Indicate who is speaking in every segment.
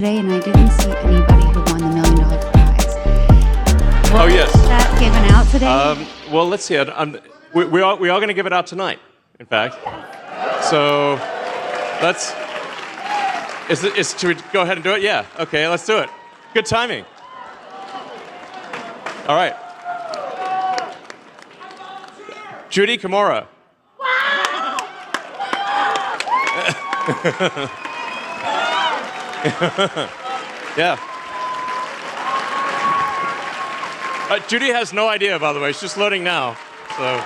Speaker 1: today, and I didn't see anybody who won the $1 million prize.
Speaker 2: Oh, yes.
Speaker 1: Was that given out today?
Speaker 2: Well, let's see. We are going to give it out tonight, in fact. So let's... Should we go ahead and do it? Yeah. Okay, let's do it. Good timing. All right. Judy Kimura. Yeah. Judy has no idea, by the way. She's just loading now. So.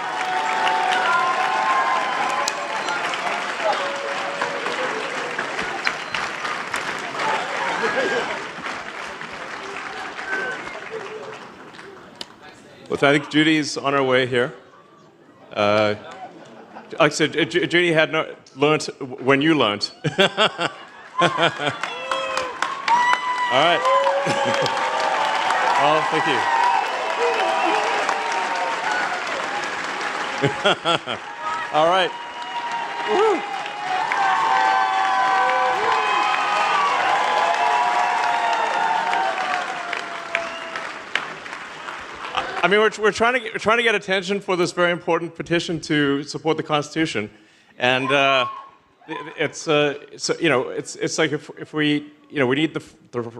Speaker 2: Well, I think Judy's on her way here. Like I said, Judy had learned when you learned. All right. Oh, thank you. All right. Woo. I mean, we're trying to get attention for this very important petition to support the Constitution, and it's like if we we need the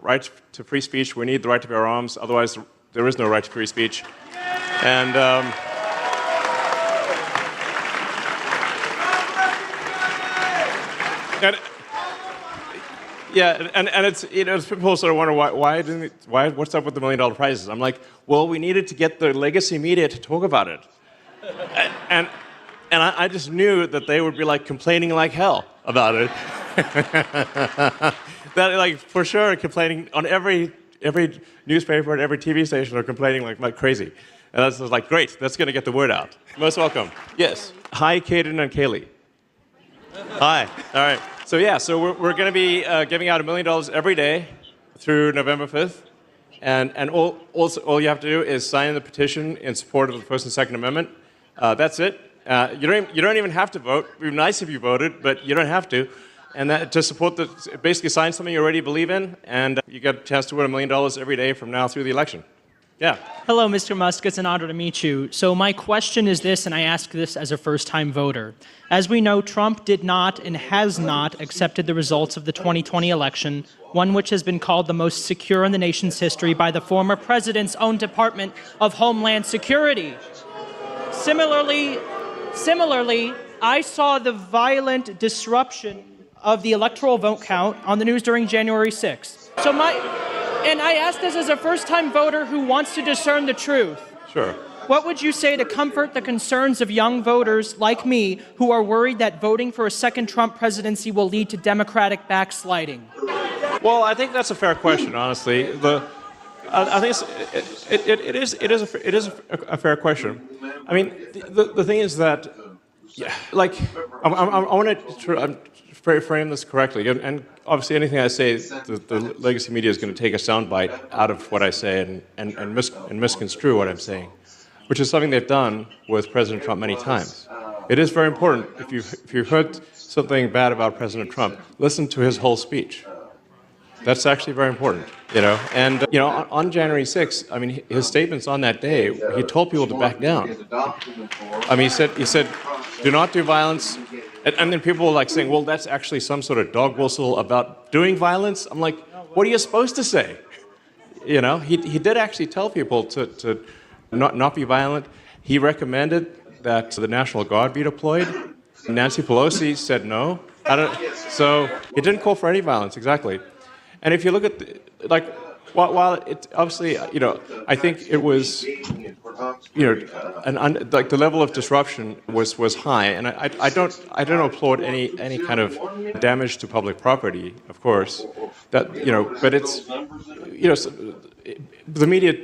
Speaker 2: right to free speech, we need the right to bear arms. Otherwise, there is no right to free speech, and. Yeah, and it's people sort of wonder why what's up with the $1 million prizes? I'm like, well, we needed to get the legacy media to talk about it, and I just knew that they would be like complaining like hell about it. That like for sure complaining on every newspaper and every TV station are complaining like crazy, and that's like great. That's going to get the word out. Most welcome. Yes. Hi, Caden and Kaylee. Hi. All right. So yeah, so we're going to be giving out $1 million every day through November 5th, and all you have to do is sign the petition in support of the First and Second Amendment. That's it. You don't even have to vote. It would be nice if you voted, but you don't have to. And that to support basically sign something you already believe in, and you get a chance to win $1 million every day from now through the election. Yeah.
Speaker 3: Hello, Mr. Musk. It's an honor to meet you. So my question is this, and I ask this as a first-time voter. As we know, Trump did not and has not accepted the results of the 2020 election, one which has been called the most secure in the nation's history by the former president's own Department of Homeland Security. Similarly, I saw the violent disruption of the electoral vote count on the news during January 6th. And I ask this as a first-time voter who wants to discern the truth.
Speaker 2: Sure.
Speaker 3: What would you say to comfort the concerns of young voters like me who are worried that voting for a second Trump presidency will lead to Democratic backsliding?
Speaker 2: Well, I think that's a fair question, honestly. I think it is a fair question. I mean, the thing is that, yeah, like I want to frame this correctly, and obviously anything I say, the legacy media is going to take a soundbite out of what I say and misconstrue what I'm saying, which is something they've done with President Trump many times. It is very important, if you've heard something bad about President Trump, listen to his whole speech. That's actually very important, And, on January 6th, I mean, his statements on that day, he told people to back down. I mean, he said, do not do violence. And then people were like saying, well, that's actually some sort of dog whistle about doing violence. I'm like, what are you supposed to say? He did actually tell people to not be violent. He recommended that the National Guard be deployed. Nancy Pelosi said no. So he didn't call for any violence, exactly. And if you look at, while it obviously, I think it was, the level of disruption was high, and I don't applaud any kind of damage to public property, of course. But it's, the media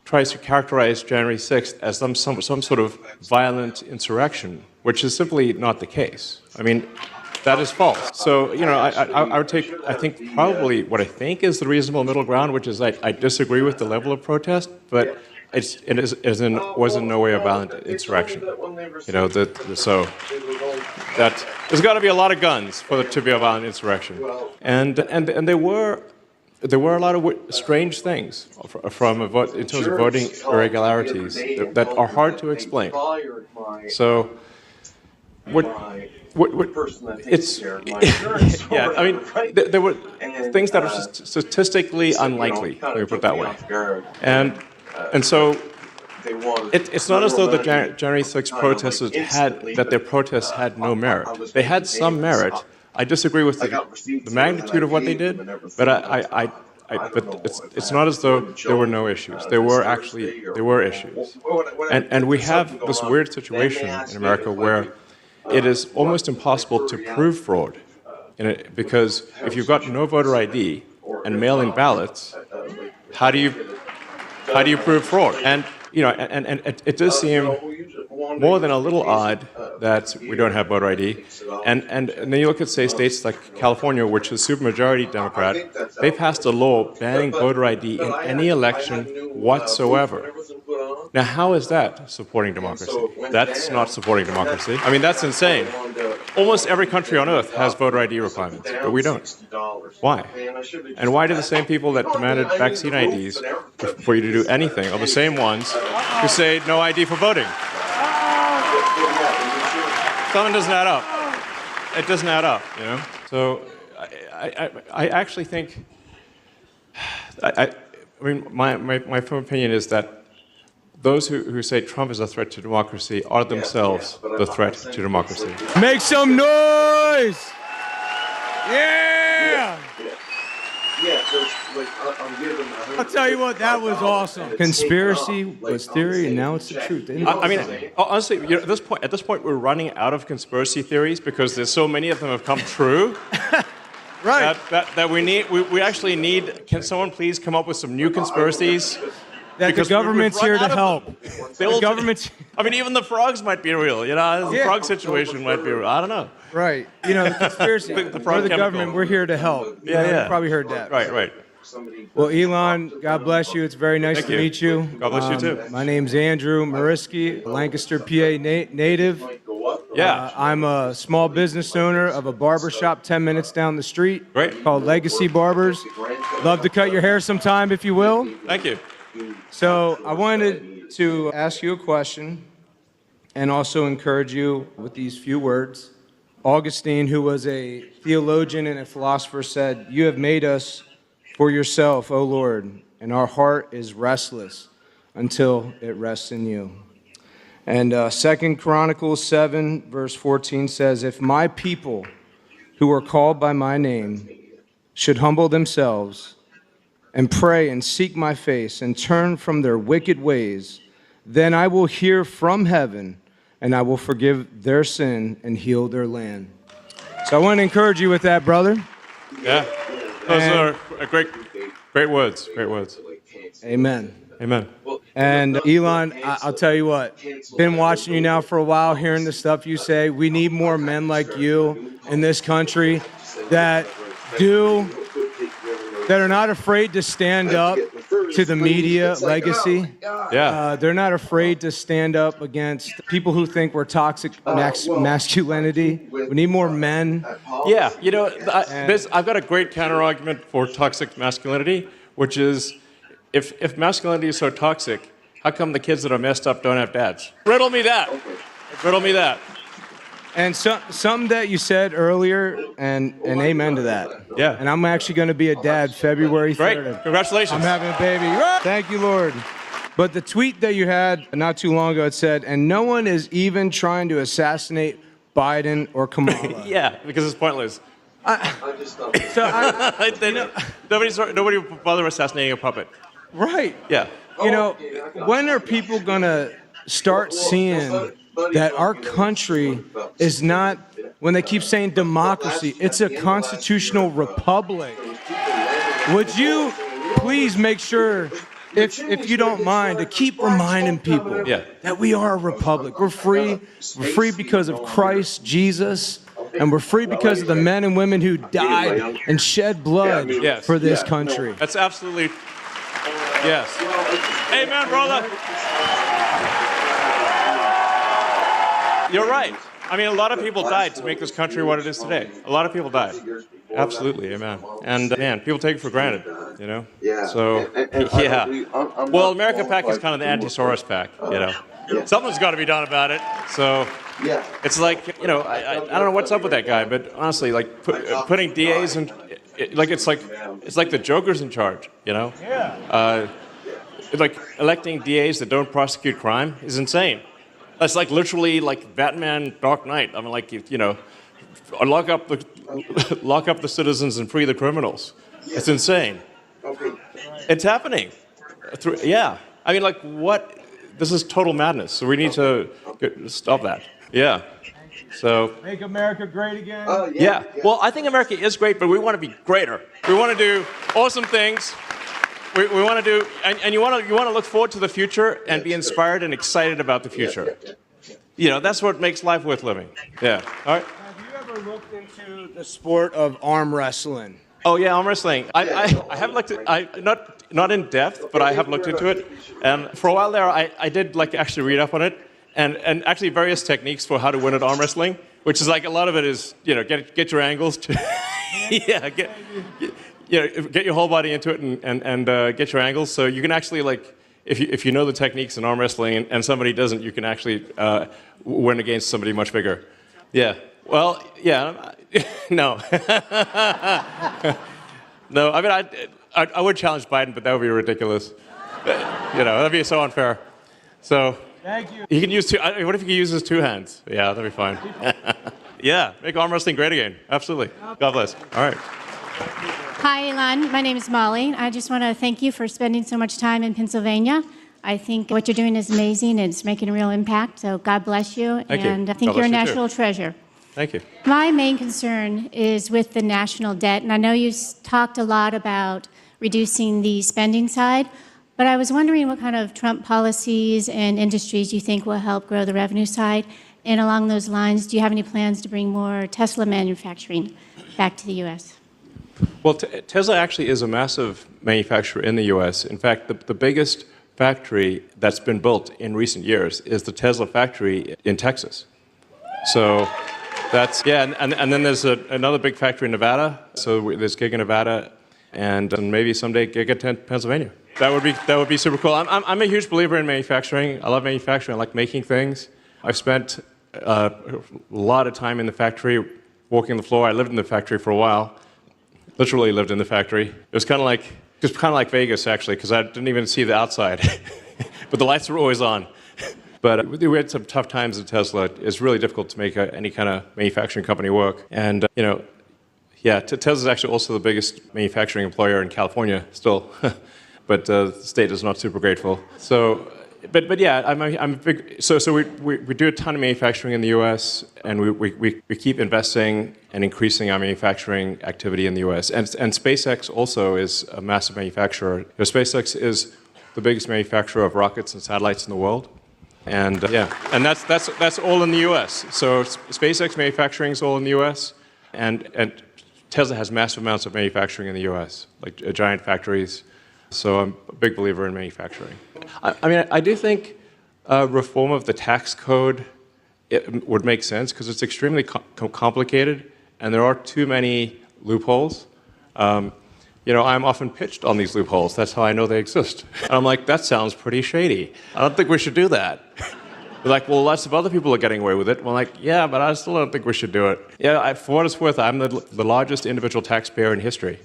Speaker 2: tries to characterize January 6th as some sort of violent insurrection, which is simply not the case. I mean, that is false. So, I would take, I think probably what I think is the reasonable middle ground, which is I disagree with the level of protest, but was in no way a violent insurrection. You know, so that there's got to be a lot of guns for it to be a violent insurrection, and there were a lot of strange things in terms of voting irregularities that are hard to explain. So, it's yeah. I mean, there were things that are statistically unlikely. Let me put it that way, and so. It's not as though the January 6th protesters their protests had no merit. They had some merit. I disagree with the magnitude of what they did, but but it's not as though there were no issues. There were issues, and we have this weird situation in America where it is almost impossible to prove fraud, because if you've got no voter ID and mail-in ballots, how do you prove fraud? And you know, and it does seem more than a little odd that we don't have voter ID. And then you look at, say, states like California, which is supermajority Democrat, they passed a law banning voter ID in any election whatsoever. Now, how is that supporting democracy? That's not supporting democracy. I mean, that's insane. Almost every country on earth has voter ID requirements, but we don't. Why? And why do the same people that demanded vaccine IDs for you to do anything are the same ones who say no ID for voting? Something doesn't add up. It doesn't add up, you know? So I actually think, I mean, my firm opinion is that those who say Trump is a threat to democracy are themselves the threat to democracy.
Speaker 4: Make some noise! Yeah! I'll tell you what, that was awesome. Conspiracy was theory, and now it's the truth.
Speaker 2: I mean, honestly, you know, at this point, we're running out of conspiracy theories because there's so many of them have come true.
Speaker 4: Right.
Speaker 2: That we actually need. Can someone please come up with some new conspiracies?
Speaker 4: That the government's here to help.
Speaker 2: The government's. I mean, even the frogs might be real. You know, the frog situation might be real. I don't know.
Speaker 4: Right. You know, the conspiracy. We're the government. We're here to help.
Speaker 2: Yeah.
Speaker 4: You probably heard that.
Speaker 2: Right.
Speaker 4: Well, Elon, God bless you. It's very nice to meet you.
Speaker 2: God bless you too.
Speaker 4: My name's Andrew Mariski, Lancaster, PA native.
Speaker 2: Yeah.
Speaker 4: I'm a small business owner of a barber shop 10 minutes down the street.
Speaker 2: Great.
Speaker 4: Called Legacy Barbers. Love to cut your hair sometime if you will.
Speaker 2: Thank you.
Speaker 4: So I wanted to ask you a question and also encourage you with these few words. Augustine, who was a theologian and a philosopher, said, "You have made us for yourself, O Lord, and our heart is restless until it rests in you." And 2 Chronicles 7, verse 14 says, "If my people who are called by my name should humble themselves and pray and seek my face and turn from their wicked ways, then I will hear from heaven and I will forgive their sin and heal their land." So I want to encourage you with that, brother.
Speaker 2: Yeah. Those are great words. Great words.
Speaker 4: Amen.
Speaker 2: Amen.
Speaker 4: And Elon, I'll tell you what, been watching you now for a while, hearing the stuff you say. We need more men like you in this country that are not afraid to stand up to the media legacy.
Speaker 2: Yeah.
Speaker 4: They're not afraid to stand up against people who think we're toxic masculinity. We need more men.
Speaker 2: Yeah, you know, I've got a great counter-argument for toxic masculinity, which is, if masculinity is so toxic, how come the kids that are messed up don't have dads? Riddle me that. Riddle me that.
Speaker 4: And something that you said earlier, and amen to that.
Speaker 2: Yeah.
Speaker 4: And I'm actually going to be a dad February 3rd.
Speaker 2: Great. Congratulations.
Speaker 4: I'm having a baby. Thank you, Lord. But the tweet that you had not too long ago, it said, "And no one is even trying to assassinate Biden or Kamala."
Speaker 2: Yeah, because it's pointless. Nobody would bother assassinating a puppet.
Speaker 4: Right.
Speaker 2: Yeah.
Speaker 4: You know, when are people going to start seeing that our country is not, when they keep saying democracy, it's a constitutional republic? Would you please make sure, if you don't mind, to keep reminding people that we are a republic. We're free. We're free because of Christ Jesus. And we're free because of the men and women who died and shed blood for this country.
Speaker 2: That's absolutely Yes. Amen, brother. You're right. I mean, a lot of people died to make this country what it is today. A lot of people died. Absolutely, amen. And man, people take it for granted, you know? So, yeah. Well, America PAC is kind of the anti-Soros PAC, you know? Something's got to be done about it. So, it's like, you know, I don't know what's up with that guy, but honestly, like putting DAs in, it's like the Joker's in charge, you know? Like electing DAs that don't prosecute crime is insane. That's like literally like Batman Dark Knight. I mean, like, you know, lock up the citizens and free the criminals. It's insane. It's happening. Yeah. I mean, like, what? This is total madness. So we need to stop that. Yeah. So.
Speaker 4: Make America great again.
Speaker 2: Yeah. Well, I think America is great, but we want to be greater. We want to do awesome things. We want to do, and you want to look forward to the future and be inspired and excited about the future. You know, that's what makes life worth living. Yeah. All right.
Speaker 4: Have you ever looked into the sport of arm wrestling?
Speaker 2: Oh yeah, arm wrestling. I have looked at, not in depth, but I have looked into it. And for a while there, I did like actually read up on it, and actually various techniques for how to win at arm wrestling, which is like a lot of it is, you know, get your angles to, yeah, get your whole body into it and get your angles. So you can actually, like, if you know the techniques in arm wrestling and somebody doesn't, you can actually win against somebody much bigger. Yeah. Well, yeah. No. No. I mean, I would challenge Biden, but that would be ridiculous. You know, that'd be so unfair. So.
Speaker 4: Thank you.
Speaker 2: He can use what if he uses two hands? Yeah, that'd be fine. Yeah, make arm wrestling great again. Absolutely. God bless. All right.
Speaker 5: Hi, Elon. My name is Molly. I just want to thank you for spending so much time in Pennsylvania. I think what you're doing is amazing and it's making a real impact. So God bless you.
Speaker 2: Thank you.
Speaker 5: And I think
Speaker 2: God
Speaker 5: you're a
Speaker 2: bless you
Speaker 5: national
Speaker 2: too.
Speaker 5: treasure.
Speaker 2: Thank you.
Speaker 5: My main concern is with the national debt. And I know you talked a lot about reducing the spending side, but I was wondering what kind of Trump policies and industries you think will help grow the revenue side. And along those lines, do you have any plans to bring more Tesla manufacturing back to the U.S.?
Speaker 2: Well, Tesla actually is a massive manufacturer in the U.S. In fact, the biggest factory that's been built in recent years is the Tesla factory in Texas. So that's, yeah, and then there's another big factory in Nevada. So there's Giga Nevada and maybe someday Giga Pennsylvania. That would be super cool. I'm a huge believer in manufacturing. I love manufacturing. I like making things. I've spent a lot of time in the factory, walking the floor. I lived in the factory for a while. Literally lived in the factory. It was kind of like Vegas, actually, because I didn't even see the outside. But the lights were always on. But we had some tough times at Tesla. It's really difficult to make any kind of manufacturing company work. And, you know, yeah, Tesla's actually also the biggest manufacturing employer in California still. But the state is not super grateful. So, but yeah, I'm big. So we do a ton of manufacturing in the U.S. and we keep investing and increasing our manufacturing activity in the U.S. And SpaceX also is a massive manufacturer. You know, SpaceX is the biggest manufacturer of rockets and satellites in the world. And yeah, and that's all in the U.S. So SpaceX manufacturing is all in the U.S. and Tesla has massive amounts of manufacturing in the U.S. like giant factories. So I'm a big believer in manufacturing. I mean, I do think reform of the tax code would make sense because it's extremely complicated and there are too many loopholes. You know, I'm often pitched on these loopholes. That's how I know they exist. And I'm like, that sounds pretty shady. I don't think we should do that. They're like, well, lots of other people are getting away with it. Well, I'm like, yeah, but I still don't think we should do it. Yeah, for what it's worth, I'm the largest individual taxpayer in history.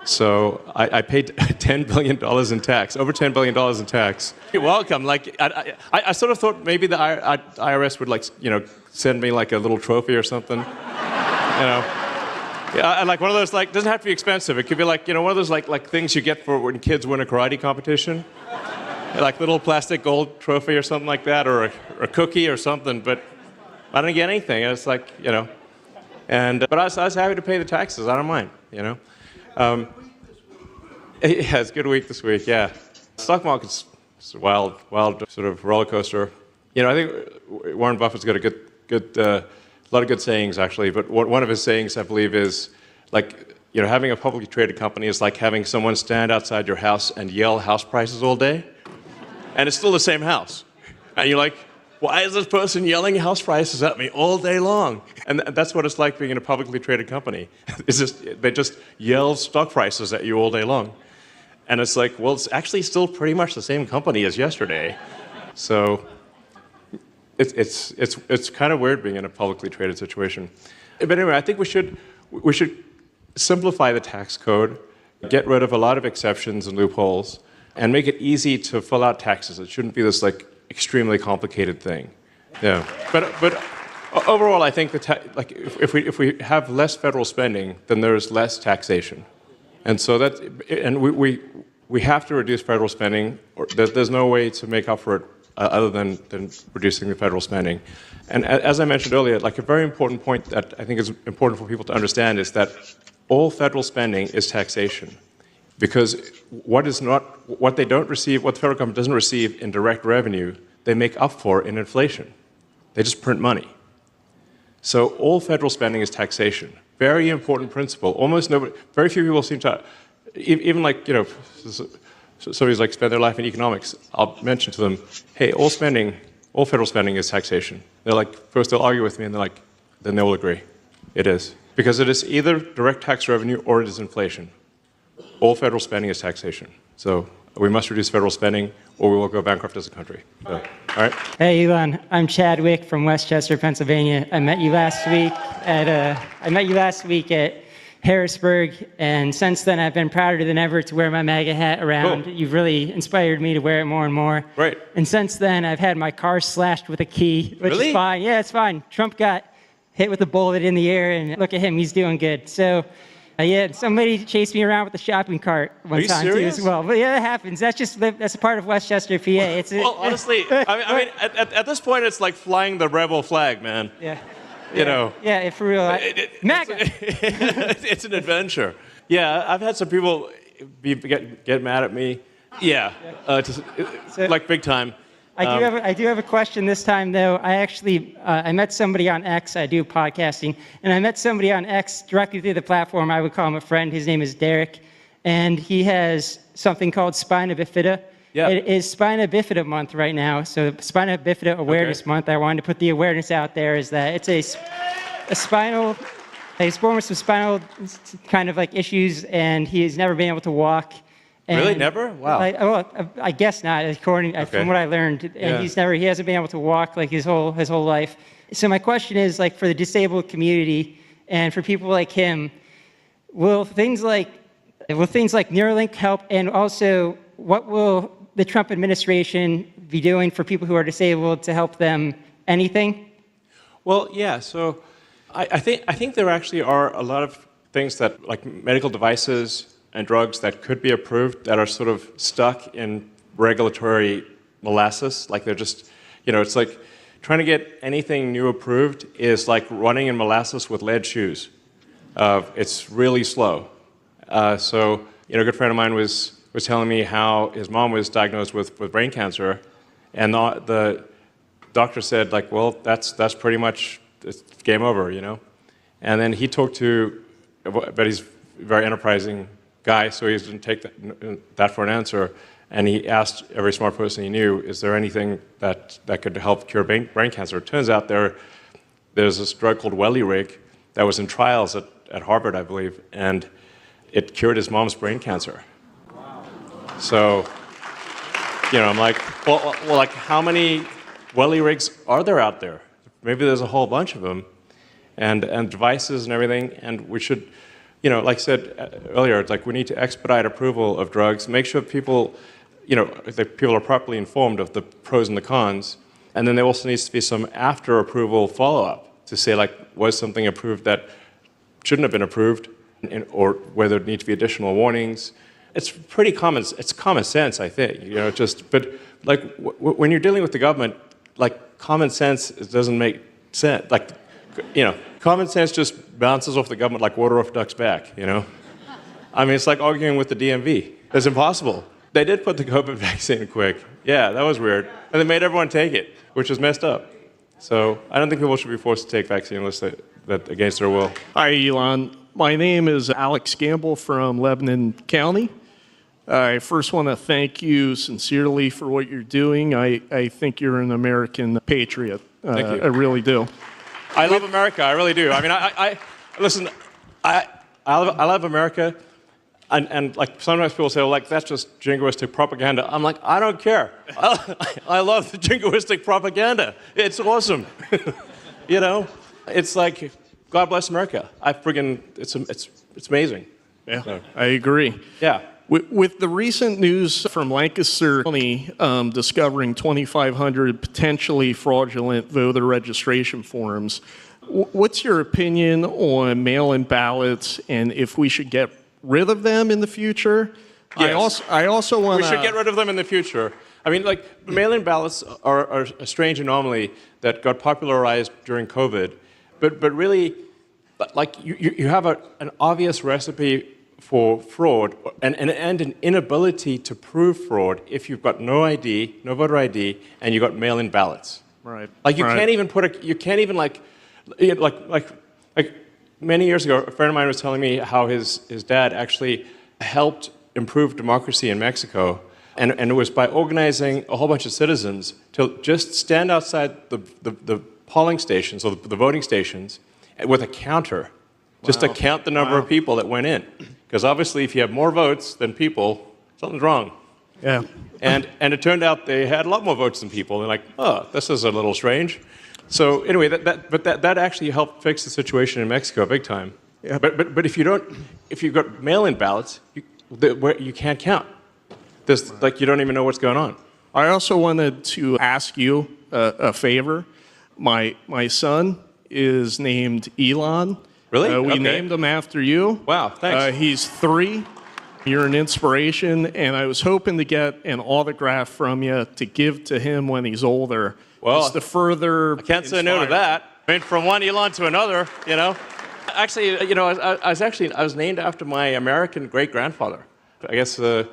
Speaker 2: So I paid $10 billion in tax, over $10 billion in tax. You're welcome. Like I sort of thought maybe the IRS would, like, you know, send me like a little trophy or something. You know, yeah, like one of those, like, doesn't have to be expensive. It could be like, you know, one of those like things you get for when kids win a karate competition, like little plastic gold trophy or something like that, or a cookie or something. But I didn't get anything. It's like, you know, but I was happy to pay the taxes. I don't mind, you know. Yeah, it's a good week this week, yeah. Stock market's a wild sort of roller coaster. You know, I think Warren Buffett's got a lot of good sayings, actually, but one of his sayings, I believe, is, like, having a publicly traded company is like having someone stand outside your house and yell house prices all day, and it's still the same house. And you're like, why is this person yelling house prices at me all day long? And that's what it's like being in a publicly traded company. They just yell stock prices at you all day long. And it's like, well, it's actually still pretty much the same company as yesterday. So it's kind of weird being in a publicly traded situation. But anyway, I think we should simplify the tax code, get rid of a lot of exceptions and loopholes, and make it easy to fill out taxes. It shouldn't be this like extremely complicated thing. Yeah. But overall, I think if we have less federal spending, then there's less taxation. And so we have to reduce federal spending. Or there's no way to make up for it other than reducing the federal spending. And as I mentioned earlier, like a very important point that I think is important for people to understand is that all federal spending is taxation. Because what they don't receive, what the federal government doesn't receive in direct revenue, they make up for in inflation. They just print money. So all federal spending is taxation. Very important principle. Very few people seem to, even like, somebody's like spend their life in economics. I'll mention to them, hey, all federal spending is taxation. They're like, first they'll argue with me, and they're like, then they will agree. It is. Because it is either direct tax revenue or it is inflation. All federal spending is taxation. So we must reduce federal spending or we will go bankrupt as a country. So, all right?
Speaker 6: Hey, Elon. I'm Chadwick from Westchester, Pennsylvania. I met you last week at Harrisburg, and since then I've been prouder than ever to wear my MAGA hat around.
Speaker 2: Cool.
Speaker 6: You've really inspired me to wear it more and more.
Speaker 2: Right.
Speaker 6: And since then I've had my car slashed with a key, which
Speaker 2: Really?
Speaker 6: is fine. Yeah, it's fine. Trump got hit with a bullet in the air, and look at him, he's doing good. So, yeah, somebody chased me around with a shopping cart one time
Speaker 2: serious?
Speaker 6: too as well. But yeah, that happens. That's a part of Westchester, PA.
Speaker 2: Well, honestly, I mean, at this point, it's like flying the rebel flag, man.
Speaker 6: Yeah.
Speaker 2: Yeah,
Speaker 6: for real. MAGA.
Speaker 2: It's an adventure. Yeah, I've had some people get mad at me. Yeah, like big time.
Speaker 6: I do have a question this time, though. I met somebody on X. I do podcasting, and I met somebody on X directly through the platform. I would call him a friend. His name is Derek, and he has something called Spina Bifida.
Speaker 2: Yeah.
Speaker 6: It is Spina Bifida month right now, so Spina Bifida Awareness Month. I wanted to put the awareness out there is that it's he's born with some spinal kind of like issues, and he's never been able to walk. And
Speaker 2: Really? Never? Wow.
Speaker 6: I guess not, from what I learned. And he hasn't been able to walk like his whole life. So my question is, like, for the disabled community and for people like him, will things like Neuralink help? And also, what will the Trump administration be doing for people who are disabled to help them? Anything?
Speaker 2: Well, yeah. So I think there actually are a lot of things that, like medical devices and drugs that could be approved that are sort of stuck in regulatory molasses. Like they're just, it's like trying to get anything new approved is like running in molasses with lead shoes. It's really slow. So, a good friend of mine was telling me how his mom was diagnosed with brain cancer, and the doctor said, like, well, that's pretty much it's game over, And then he talked to, but he's a very enterprising guy, so he didn't take that for an answer. And he asked every smart person he knew, is there anything that could help cure brain cancer? It turns out there's this drug called Wellirig that was in trials at Harvard, I believe, and it cured his mom's brain cancer. Wow. So, I'm like, well, like how many Wellirigs are there out there? Maybe there's a whole bunch of them, and devices and everything, and we should, like I said earlier, it's like we need to expedite approval of drugs, make sure people, that people are properly informed of the pros and the cons, and then there also needs to be some after approval follow-up to say, like, was something approved that shouldn't have been approved, or whether there need to be additional warnings. It's pretty common. It's common sense, I think. But like when you're dealing with the government, like common sense doesn't make sense. Like, common sense just bounces off the government like water off a duck's back. I mean, it's like arguing with the DMV. It's impossible. They did put the COVID vaccine quick. Yeah, that was weird, and they made everyone take it, which is messed up. So I don't think people should be forced to take vaccine unless that against their will.
Speaker 7: Hi, Elon. My name is Alex Gamble from Lebanon County. I first want to thank you sincerely for what you're doing. I think you're an American patriot.
Speaker 2: Thank you.
Speaker 7: I really do.
Speaker 2: I love America. I really do. I mean, listen. I love America, and like sometimes people say, well, like that's just jingoistic propaganda. I'm like, I don't care. I love the jingoistic propaganda. It's awesome. You know, it's like God bless America. It's amazing.
Speaker 7: Yeah,
Speaker 2: So,
Speaker 7: I agree.
Speaker 2: yeah.
Speaker 7: With the recent news from Lancaster County discovering 2,500 potentially fraudulent voter registration forms, what's your opinion on mail-in ballots and if we should get rid of them in the future?
Speaker 2: Yes.
Speaker 7: I also want
Speaker 2: We should get rid of them in the future. I mean, like, mail-in ballots are a strange anomaly that got popularized during COVID, but really, like, you have an obvious recipe for fraud and an inability to prove fraud if you've got no ID, no voter ID, and you've got mail-in ballots.
Speaker 7: Right.
Speaker 2: Like, you
Speaker 7: Right.
Speaker 2: can't even like many years ago, a friend of mine was telling me how his dad actually helped improve democracy in Mexico, and it was by organizing a whole bunch of citizens to just stand outside the polling stations or the voting stations with a counter, just to count the number of people that went in. Because obviously, if you have more votes than people, something's wrong.
Speaker 7: Yeah.
Speaker 2: And it turned out they had a lot more votes than people. They're like, oh, this is a little strange. So anyway, that actually helped fix the situation in Mexico big time.
Speaker 7: Yeah.
Speaker 2: But if you've got mail-in ballots, you can't count. You don't even know what's going on.
Speaker 7: I also wanted to ask you a favor. My son is named Elon.
Speaker 2: Really?
Speaker 7: We
Speaker 2: Okay.
Speaker 7: named him after you.
Speaker 2: Wow, thanks.
Speaker 7: He's 3. You're an inspiration, and I was hoping to get an autograph from you to give to him when he's older.
Speaker 2: Well,
Speaker 7: just to further.
Speaker 2: I can't say no to that. I mean, from one Elon to another, you know. Actually, you know, I was named after my American great-grandfather. I guess so.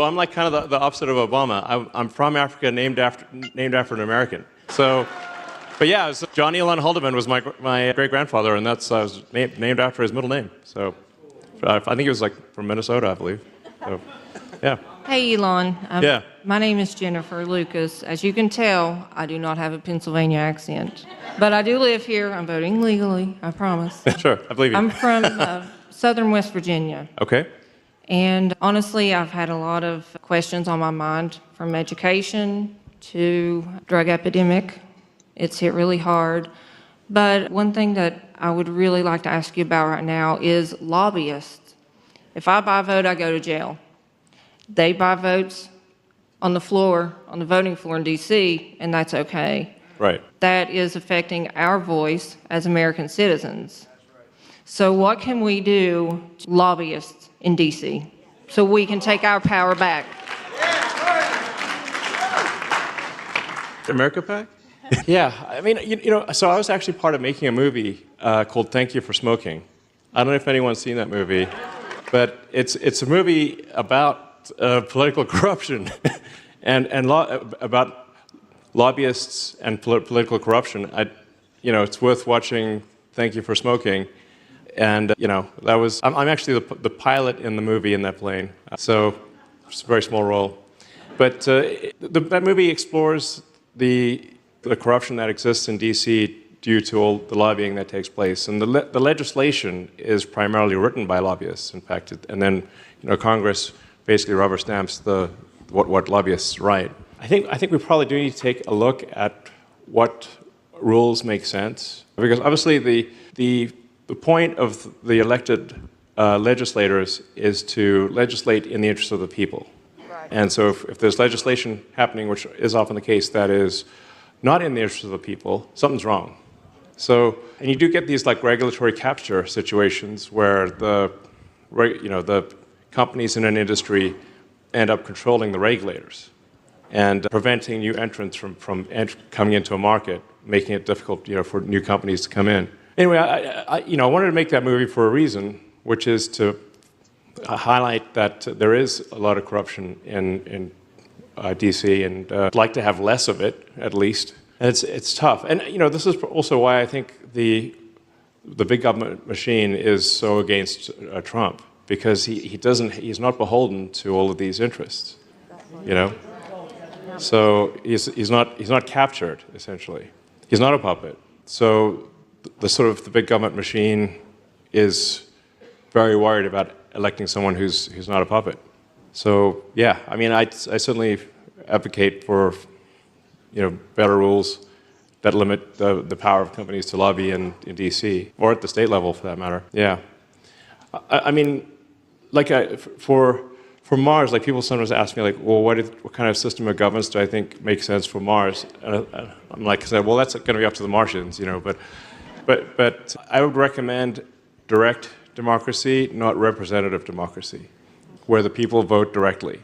Speaker 2: I'm like kind of the opposite of Obama. I'm from Africa, named after an American. So. But yeah, John Elon Haldeman was my great-grandfather, and I was named after his middle name. So I think he was like from Minnesota, I believe. So, yeah.
Speaker 8: Hey, Elon.
Speaker 2: Yeah.
Speaker 8: My name is Jennifer Lucas. As you can tell, I do not have a Pennsylvania accent. But I do live here. I'm voting legally, I promise.
Speaker 2: Sure, I believe you.
Speaker 8: I'm from southern West Virginia.
Speaker 2: Okay.
Speaker 8: And honestly, I've had a lot of questions on my mind, from education to drug epidemic. It's hit really hard. But one thing that I would really like to ask you about right now is lobbyists. If I buy a vote, I go to jail. They buy votes on the voting floor in D.C., and that's okay.
Speaker 2: Right.
Speaker 8: That is affecting our voice as American citizens. So what can we do, lobbyists in D.C., so we can take our power back?
Speaker 2: America Pack? Yeah, I mean, you know, so I was actually part of making a movie called Thank You for Smoking. I don't know if anyone's seen that movie, but it's a movie about political corruption and about lobbyists and political corruption. It's worth watching Thank You for Smoking. And, you know, I'm actually the pilot in the movie in that plane. So it's a very small role. But that movie explores the corruption that exists in D.C. due to all the lobbying that takes place. And the legislation is primarily written by lobbyists, in fact. And then, you know, Congress basically rubber stamps what lobbyists write. I think we probably do need to take a look at what rules make sense. Because obviously the point of the elected legislators is to legislate in the interest of the people. Right. And so if there's legislation happening, which is often the case, that is not in the interest of the people, something's wrong. So, and you do get these like regulatory capture situations where the companies in an industry end up controlling the regulators and preventing new entrants from coming into a market, making it difficult, you know, for new companies to come in. Anyway, I wanted to make that movie for a reason, which is to highlight that there is a lot of corruption in DC, and I'd like to have less of it, at least. And it's tough. And, you know, this is also why I think the the big government machine is so against Trump because he's not beholden to all of these interests, you know. So he's not captured essentially. He's not a puppet. So the big government machine is very worried about electing someone who's not a puppet. So yeah, I mean, I certainly advocate for better rules that limit the power of companies to lobby in D.C. or at the state level for that matter. Yeah, I mean, for Mars, like people sometimes ask me, like, well, what kind of system of governance do I think makes sense for Mars? And I'm like, well, that's going to be up to the Martians, But I would recommend direct democracy, not representative democracy, where the people vote directly.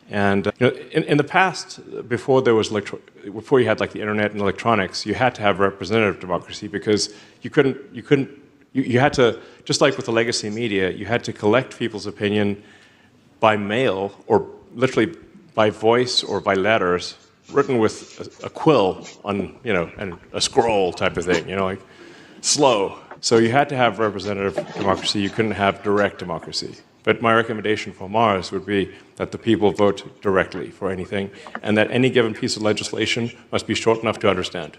Speaker 2: And in the past, before you had like the internet and electronics, you had to have representative democracy because you had to, just like with the legacy media, you had to collect people's opinion by mail or literally by voice or by letters written with a quill on, and a scroll type of thing, like slow. So you had to have representative democracy. You couldn't have direct democracy. But my recommendation for Mars would be that the people vote directly for anything, and that any given piece of legislation must be short enough to understand.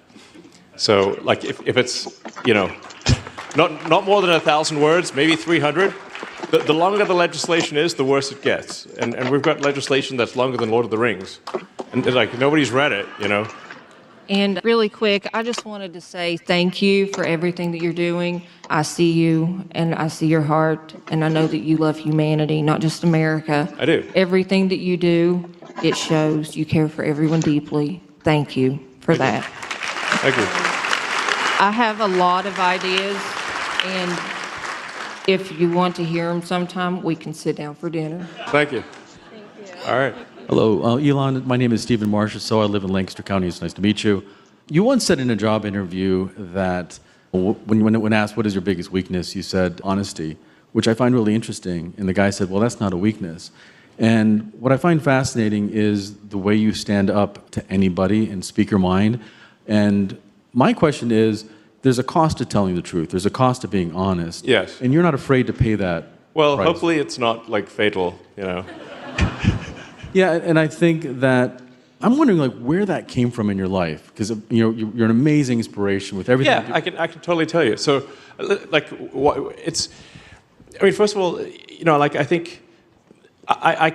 Speaker 2: So, like, if it's, not more than 1,000 words, maybe 300, the longer the legislation is, the worse it gets. And we've got legislation that's longer than Lord of the Rings. And, like, nobody's read it,
Speaker 8: And really quick, I just wanted to say thank you for everything that you're doing. I see you, and I see your heart, and I know that you love humanity, not just America.
Speaker 2: I do.
Speaker 8: Everything that you do, it shows you care for everyone deeply. Thank you for that.
Speaker 2: Thank you.
Speaker 8: I have a lot of ideas, and if you want to hear them sometime, we can sit down for dinner.
Speaker 2: Thank you. All right.
Speaker 9: Hello, Elon. My name is Stephen Marshall. I live in Lancaster County. It's nice to meet you. You once said in a job interview that when asked what is your biggest weakness, you said honesty, which I find really interesting. And the guy said, well, that's not a weakness. And what I find fascinating is the way you stand up to anybody and speak your mind. And my question is, there's a cost to telling the truth. There's a cost to being honest.
Speaker 2: Yes.
Speaker 9: And you're not afraid to pay that
Speaker 2: Well,
Speaker 9: price.
Speaker 2: hopefully it's not, like, fatal,
Speaker 9: Yeah, and I think that I'm wondering like where that came from in your life because you're an amazing inspiration with everything.
Speaker 2: Yeah, I can totally tell you. So, like, it's. I mean, first of all, like I think I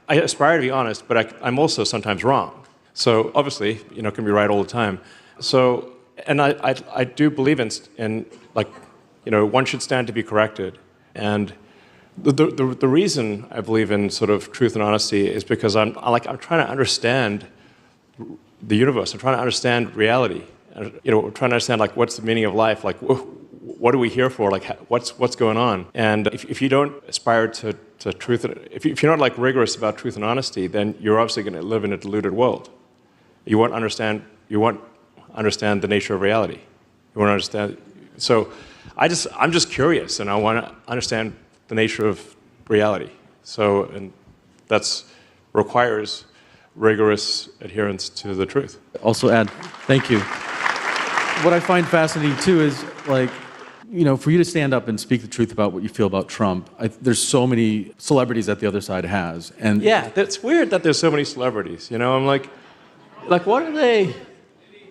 Speaker 2: aspire to be honest, but I'm also sometimes wrong. So obviously, can be right all the time. So, and I do believe in like, one should stand to be corrected, and. The reason I believe in sort of truth and honesty is because I'm trying to understand the universe. I'm trying to understand reality. We're trying to understand like what's the meaning of life. Like what are we here for? Like what's going on? And if you don't aspire to truth, if you're not like rigorous about truth and honesty, then you're obviously going to live in a deluded world. You won't understand the nature of reality. You won't understand. So I'm just curious, and I want to understand the nature of reality. So, and that's requires rigorous adherence to the truth.
Speaker 9: Also add, thank you. What I find fascinating too is like, for you to stand up and speak the truth about what you feel about Trump, there's so many celebrities that the other side has. And
Speaker 2: yeah, that's weird that there's so many celebrities, I'm like what are they,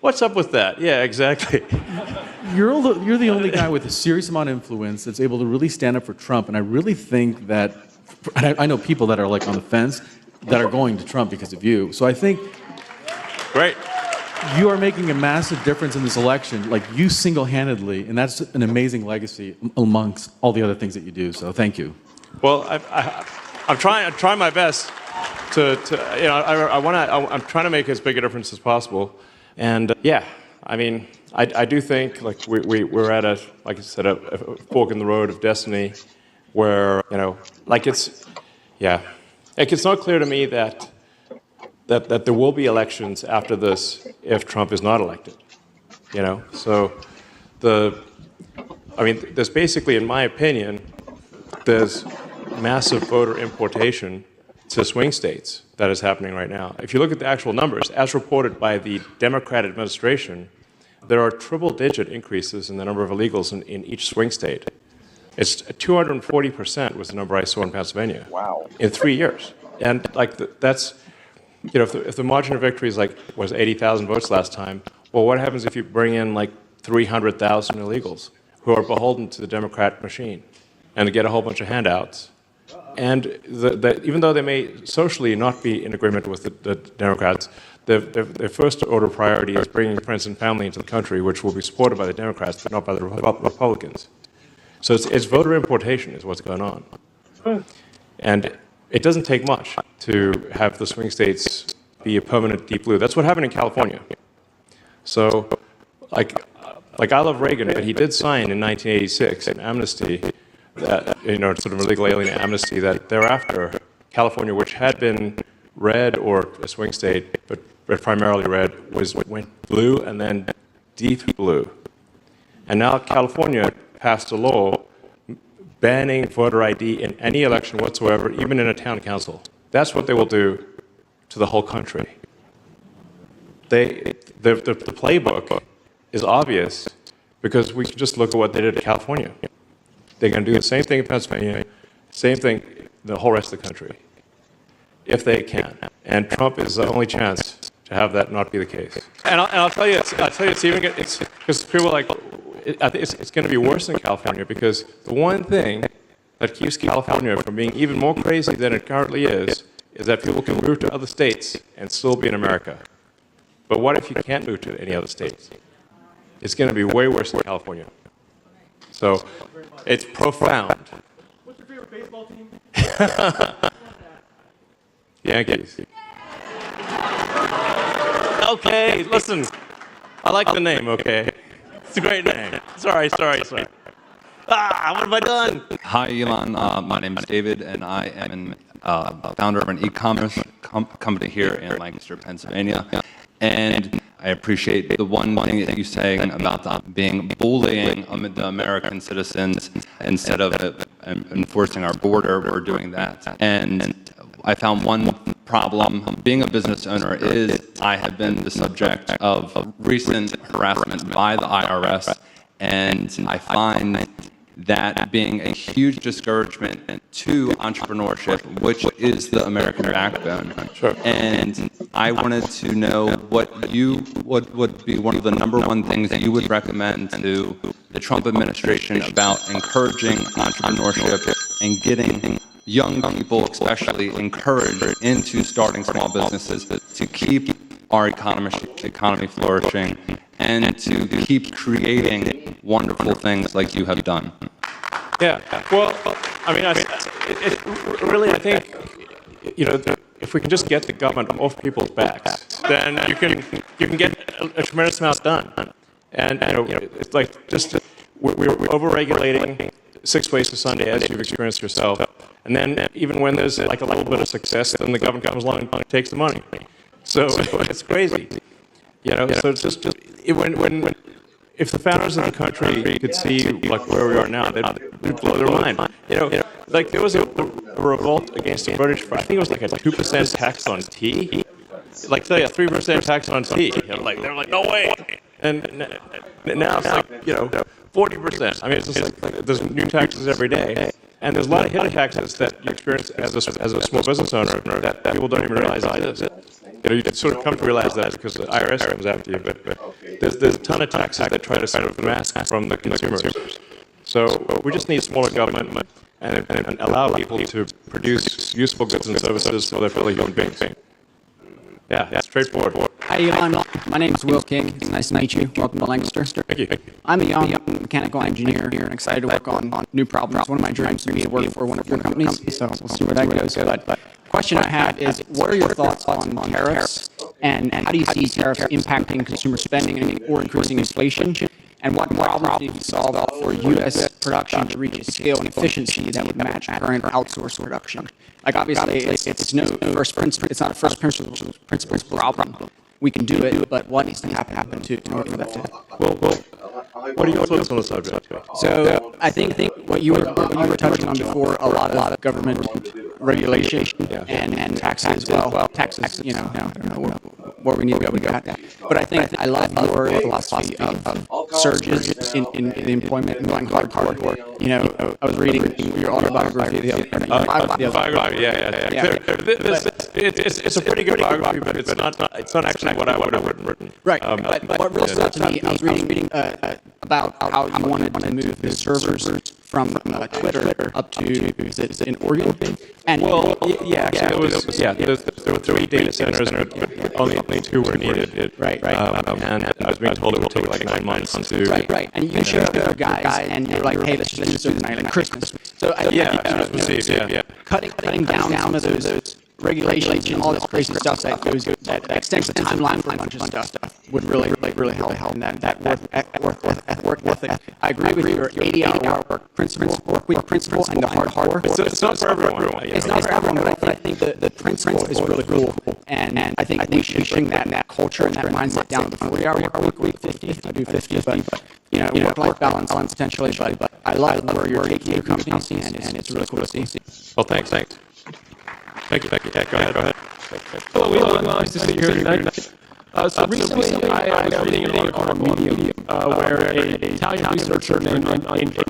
Speaker 2: what's up with that? Yeah, exactly.
Speaker 9: You're the only guy with a serious amount of influence that's able to really stand up for Trump, and I really think that, and I know people that are like on the fence that are going to Trump because of you. So I think,
Speaker 2: great,
Speaker 9: you are making a massive difference in this election, like you single-handedly, and that's an amazing legacy amongst all the other things that you do. So thank you.
Speaker 2: Well, I'm trying my best to I'm trying to make as big a difference as possible, and yeah, I mean. I do think like we're at like I said, a fork in the road of destiny, where like it's not clear to me that there will be elections after this if Trump is not elected. So there's basically, in my opinion, there's massive voter importation to swing states that is happening right now. If you look at the actual numbers, as reported by the Democrat administration. there are triple-digit increases in the number of illegals in each swing state. It's 240% was the number I saw in Pennsylvania.
Speaker 10: Wow.
Speaker 2: In 3 years. And like that's, you know, if the margin of victory is like, was 80,000 votes last time, well, what happens if you bring in like 300,000 illegals who are beholden to the Democrat machine and get a whole bunch of handouts? And even though they may socially not be in agreement with the Democrats, their first order priority is bringing friends and family into the country, which will be supported by the Democrats, but not by the Republicans. So it's voter importation is what's going on. And it doesn't take much to have the swing states be a permanent deep blue. That's what happened in California. So, like I love Reagan, but he did sign in 1986 an amnesty, that, you know, sort of illegal alien amnesty, that thereafter California, which had been red or a swing state, but primarily red, went blue and then deep blue. And now California passed a law banning voter ID in any election whatsoever, even in a town council. That's what they will do to the whole country. The playbook is obvious because we can just look at what they did in California. They're going to do the same thing in Pennsylvania, same thing in the whole rest of the country, if they can. And Trump is the only chance to have that not be the case. And I'll tell you, it's because people are like, I think it's going to be worse in California because the one thing that keeps California from being even more crazy than it currently is that people can move to other states and still be in America. But what if you can't move to any other states? It's going to be way worse in California. So it's profound. What's your favorite baseball team? Yankees. Okay, listen. I like the name, okay? It's a great name. Sorry. What have I done?
Speaker 11: Hi, Elon. My name is David, and I am founder of an e-commerce company here in Lancaster, Pennsylvania. And I appreciate the one thing that you're saying about being bullying the American citizens instead of enforcing our border. We're doing that. And I found one problem being a business owner is I have been the subject of recent harassment by the IRS, and I find that being a huge discouragement to entrepreneurship, which is the American backbone.
Speaker 2: Sure.
Speaker 11: And I wanted to know what would be one of the #1 things that you would recommend to the Trump administration about encouraging entrepreneurship and getting young people especially encouraged into starting small businesses to keep our economy flourishing and to keep creating wonderful things like you have done.
Speaker 2: Yeah, well, I mean, I think, you know, if we can just get the government off people's backs, then you can get a tremendous amount done. And, you know, it's like we're over-regulating 6 ways to Sunday, as you've experienced yourself. And then even when there's like a little bit of success, then the government comes along and takes the money. So it's crazy, you know. So it's just if the founders of the country could see like where we are now, they'd blow their mind. You know, like there was a revolt against the British. I think it was like a 2% tax on tea. Like say a 3% tax on tea. You know, like they're like no way. And now it's like 40%. I mean, it's just like there's new taxes every day. And there's a lot of hidden taxes that you experience as a small business owner that people don't even realize exist. You know, you sort of come to realize that because the IRS comes after you, but there's a ton of taxes that try to sort of mask from the consumers. So we just need smaller government and allow people to produce useful goods and services for their fellow human beings. Yeah, it's straightforward.
Speaker 12: Hi, Elon. My name is Will King. It's nice to meet you. Welcome to Lancaster.
Speaker 2: Thank you.
Speaker 12: I'm a young mechanical engineer and excited to work on new problems. One of my dreams would be to work for one of your companies, so we'll see where that goes. But the question I have is, what are your thoughts on tariffs, and how do you see tariffs impacting consumer spending or increasing inflation? And what problems need to be solved for U.S. production to reach a scale and efficiency that would match current outsourced production? Like, obviously, it's no first principle. It's not a first principles problem. We can do it, but what needs to happen to in order for that to?
Speaker 2: Well, what are your thoughts on the subject?
Speaker 12: So I think what you were touching on before, a lot of government regulation and taxes as well. Taxes, where we need to go with that. But I think I love your philosophy of surges in employment and going hardcore. You know, I was reading your autobiography the other day.
Speaker 2: Biography, it's a pretty good biography, but it's not actually what I would have written.
Speaker 12: Right. But what really stood out to me, I was reading about how you wanted to move the servers from Twitter up to, is it in Oregon? And
Speaker 2: There were 3 data centers, but only 2 were needed.
Speaker 12: Right.
Speaker 2: And I was being told it would take like 9 months to.
Speaker 12: Right. And you shared with your guys, and you're like, hey, let's just do this overnight at Christmas. So cutting down some of those regulations and all this crazy stuff that extends the timeline for a bunch of stuff would really help. And that work ethic. I agree with your 80-hour work week principle and the hard work.
Speaker 2: It's not for everyone.
Speaker 12: It's not for everyone, but I think the principle is really cool. And I think we should bring that culture and that mindset down to the 40-hour work week, 50 if you do 50, but work-life balance potentially. But I love where you're taking your company, and it's really cool to see.
Speaker 2: Well, thanks. Thank you. Yeah, go ahead.
Speaker 10: Hello, Elon. Nice to see you here tonight. So recently, I was reading an article on Medium where an Italian researcher named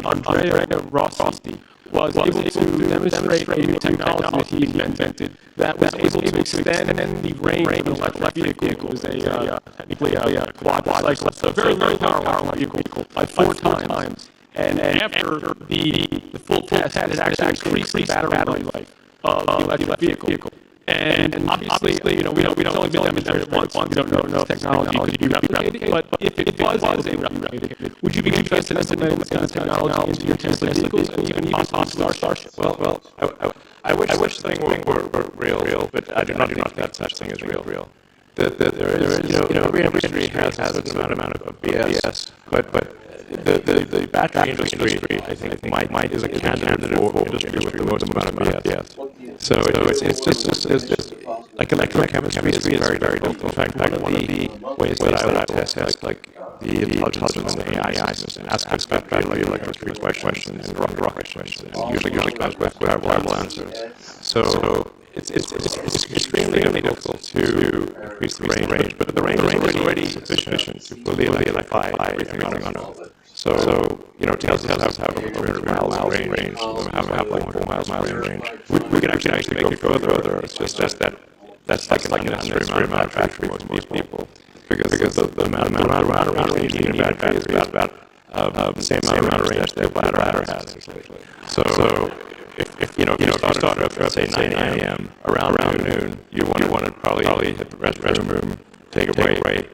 Speaker 10: Andrea Rossi was able to demonstrate a new technology that he invented that was able to extend the range of an electric vehicle. It was technically a quad cycle, so a very, very powerful vehicle by 4 times. And after the full test, it actually increased the battery life of the electric vehicle. And obviously, we don't only been demonstrated once. We don't know if technology could be replicated. But if it was able to be replicated, would you be interested in implementing this kind of technology into your Tesla vehicles and even possibly Starship?
Speaker 2: Well, I wish the thing were real, but I do not think that such thing is real. Every industry has a certain amount of BS, but the battery industry, I think, might is a candidate for industry with the most amount of BS. So it's just like electrochemistry is very, very difficult. In fact, one of the ways that I would test like the intelligence of an AI system, ask it battery electricity questions and rocket questions, and usually comes with reliable answers. So it's extremely difficult to increase the range, but the range is already sufficient to fully electrify everything on Earth. So Tesla has a 300 miles range, have like 4 miles range. We could actually make it go further. It's just that's like an unnecessary amount of battery for most people, because the amount of range you need in a battery is about the same amount of range that a bladder has. So if you start up at say 9 a.m. around noon, you want to probably hit the restroom room, take a break,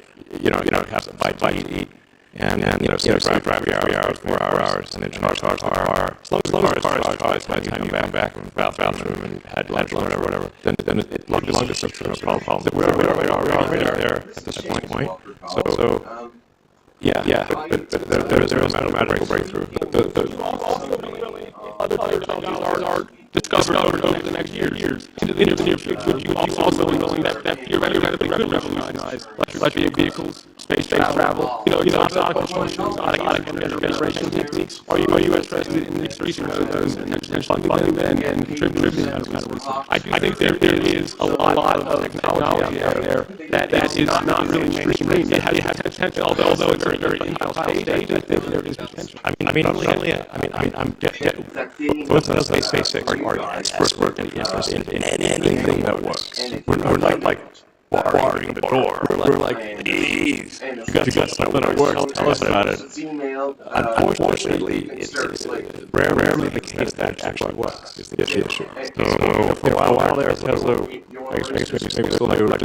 Speaker 2: have some bite to eat. And drive 3 hours, 4 hours, and then charge the car. As long as the car is charged by the time you come back from the bathroom and had lunch or whatever, then it long distance no problem. We're already there at this point. So there is a mathematical breakthrough.
Speaker 10: Other technologies are discovered over the next years into the near future. You also knowing that theoretically could revolutionize electric vehicles, space travel, exotic generation techniques. Are you interested in researching those and funding them and contributing to that? I think there is a lot of technology out there that is not really mainstream. It has potential, although it's very, very initial stage. I think there is potential.
Speaker 2: Let's say SpaceX are experts in anything that works. We're like barring the door. We're like, please, you got something that works. Tell us about it. Unfortunately, it's rarely the case that actually works. Is the issue. So for a while there, Tesla, I guess maybe still do, like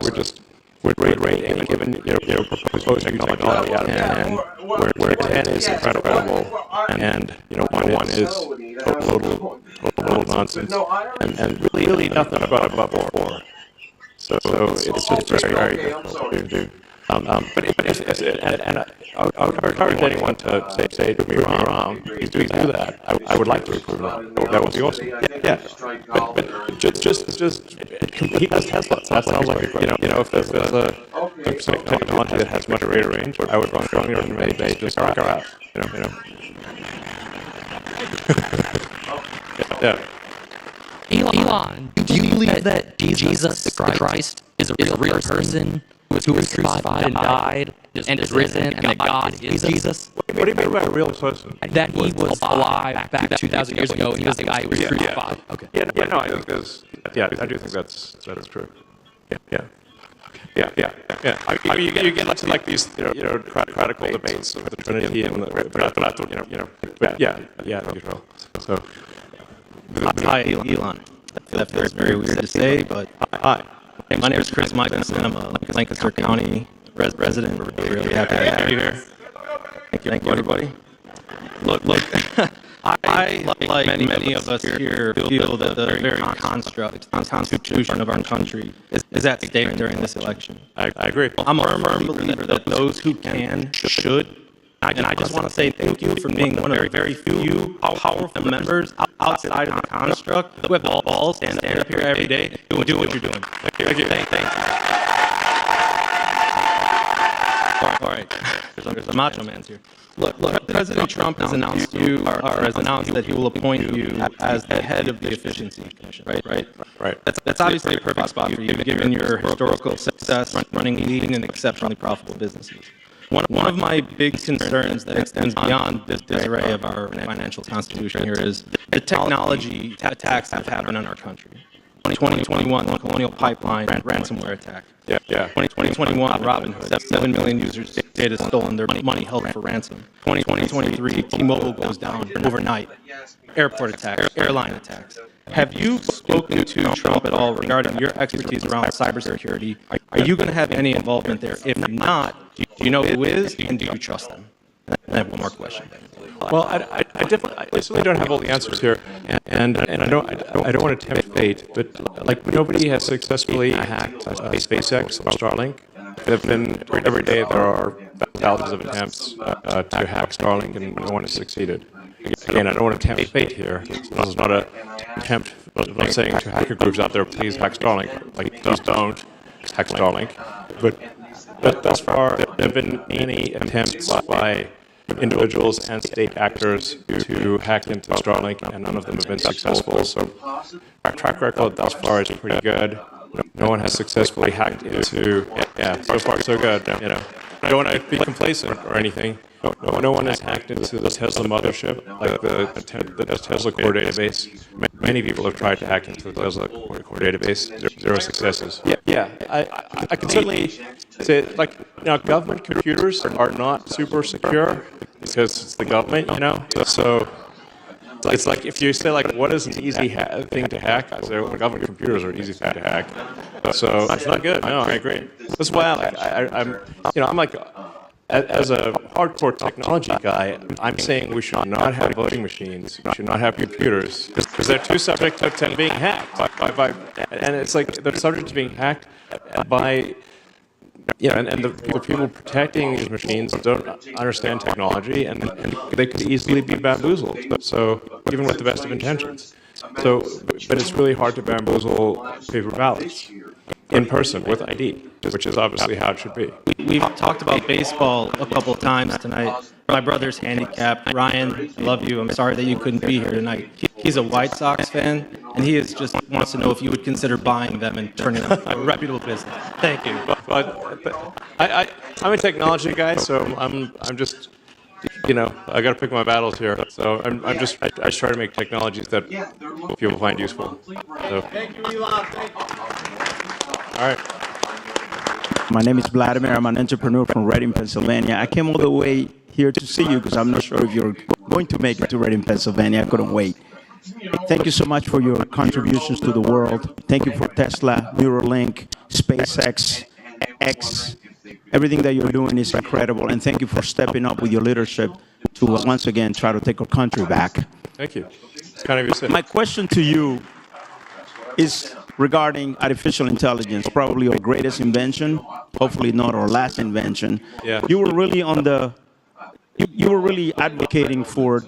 Speaker 2: we're rate any given proposed technology out of 10, where 10 is incredible, and 1 is total nonsense, and really nothing about 4. So it's just very difficult to do. But I would encourage anyone to say to me, Ram, please do that. I would like to improve that. That would be awesome. Yeah. But just he has Tesla. That sounds like if there's a technology that has much greater range, I would strongly recommend maybe just rock our ass. Yeah.
Speaker 13: Elon, do you believe that Jesus Christ is a real person who was who was crucified and died and is risen, and that God is Jesus.
Speaker 2: What do you mean by a real person?
Speaker 13: That he was alive back 2,000 years ago, and he was the guy who was crucified.
Speaker 2: Okay. Yeah, no, I think that's, I do think that's true. Yeah. I mean, you get into like these, critical debates of the Trinity and but usual. So,
Speaker 14: hi, Elon. That feels very weird to say, but hi. My name is Chris Michelson. I'm a Lancaster County resident. We're really happy to have you here. Thank you, everybody. Look. I, like many of us here, feel that the very construct, constitution of our country is at stake during this election.
Speaker 2: I agree.
Speaker 14: I'm a firm believer that those who can, should, and I just want to say thank you for being one of the very few powerful members outside of the construct who have the balls to stand up here every day and do what you're doing. Thank you. Thank you. All right. There's a macho man's here. Look, President Trump has announced that he will appoint you as the head of the Efficiency Commission, right? That's obviously a perfect spot for you, given your historical success leading and exceptionally profitable businesses. One of my big concerns that extends beyond this array of our financial constitution here is the technology attacks that have happened in our country. 2021, the Colonial Pipeline ransomware attack. 2021, Robinhood, 7 million users' data stolen, their money held for ransom. 2023, T-Mobile goes down overnight. Airport attacks, airline attacks. Have you spoken to Trump at all regarding your expertise around cybersecurity? Are you going to have any involvement there? If not, do you know who is, and do you trust them? And I have one more question.
Speaker 2: Well, I certainly don't have all the answers here, and I don't want to tempt fate, but like nobody has successfully hacked SpaceX or Starlink. Every day there are thousands of attempts to hack Starlink, and no one has succeeded. Again, I don't want to tempt fate here. This is not an attempt. I'm not saying to hacker groups out there, please hack Starlink. Like, please don't hack Starlink. But thus far, there have been many attempts by individuals and state actors to hack into Starlink, and none of them have been successful. So our track record thus far is pretty good. No one has successfully hacked into. So far so good. I don't want to be complacent or anything. No one has hacked into the Tesla mothership, like the Tesla core database. Many people have tried to hack into the Tesla core database. Zero successes. I can certainly say, like, government computers are not super secure because it's the government, So it's like if you say, like, what is an easy thing to hack? I say, well, government computers are an easy thing to hack. So it's not good. No, I agree. That's why I'm like. As a hardcore technology guy, I'm saying we should not have voting machines. We should not have computers because they're too subject to being hacked. And it's like they're subject to being hacked by, and the people protecting these machines don't understand technology, and they could easily be bamboozled. So even with the best of intentions. But it's really hard to bamboozle paper ballots in person with ID, which is obviously how it should be.
Speaker 14: We've talked about baseball a couple of times tonight. My brother's handicapped. Ryan, I love you. I'm sorry that you couldn't be here tonight. He's a White Sox fan, and he just wants to know if you would consider buying them and turning them a reputable business. Thank you.
Speaker 2: But I'm a technology guy, so I'm just, I got to pick my battles here. So I just try to make technologies that people find useful. So.
Speaker 15: Thank you, Elon. Thank you.
Speaker 2: All right.
Speaker 16: My name is Vladimir. I'm an entrepreneur from Reading, Pennsylvania. I came all the way here to see you because I'm not sure if you're going to make it to Reading, Pennsylvania. I couldn't wait. Thank you so much for your contributions to the world. Thank you for Tesla, Neuralink, SpaceX, X. Everything that you're doing is incredible. And thank you for stepping up with your leadership to once again try to take our country back.
Speaker 2: Thank you. It's kind of your say.
Speaker 16: My question to you is regarding artificial intelligence, probably our greatest invention, hopefully not our last invention.
Speaker 2: Yeah.
Speaker 16: You were really you were really advocating for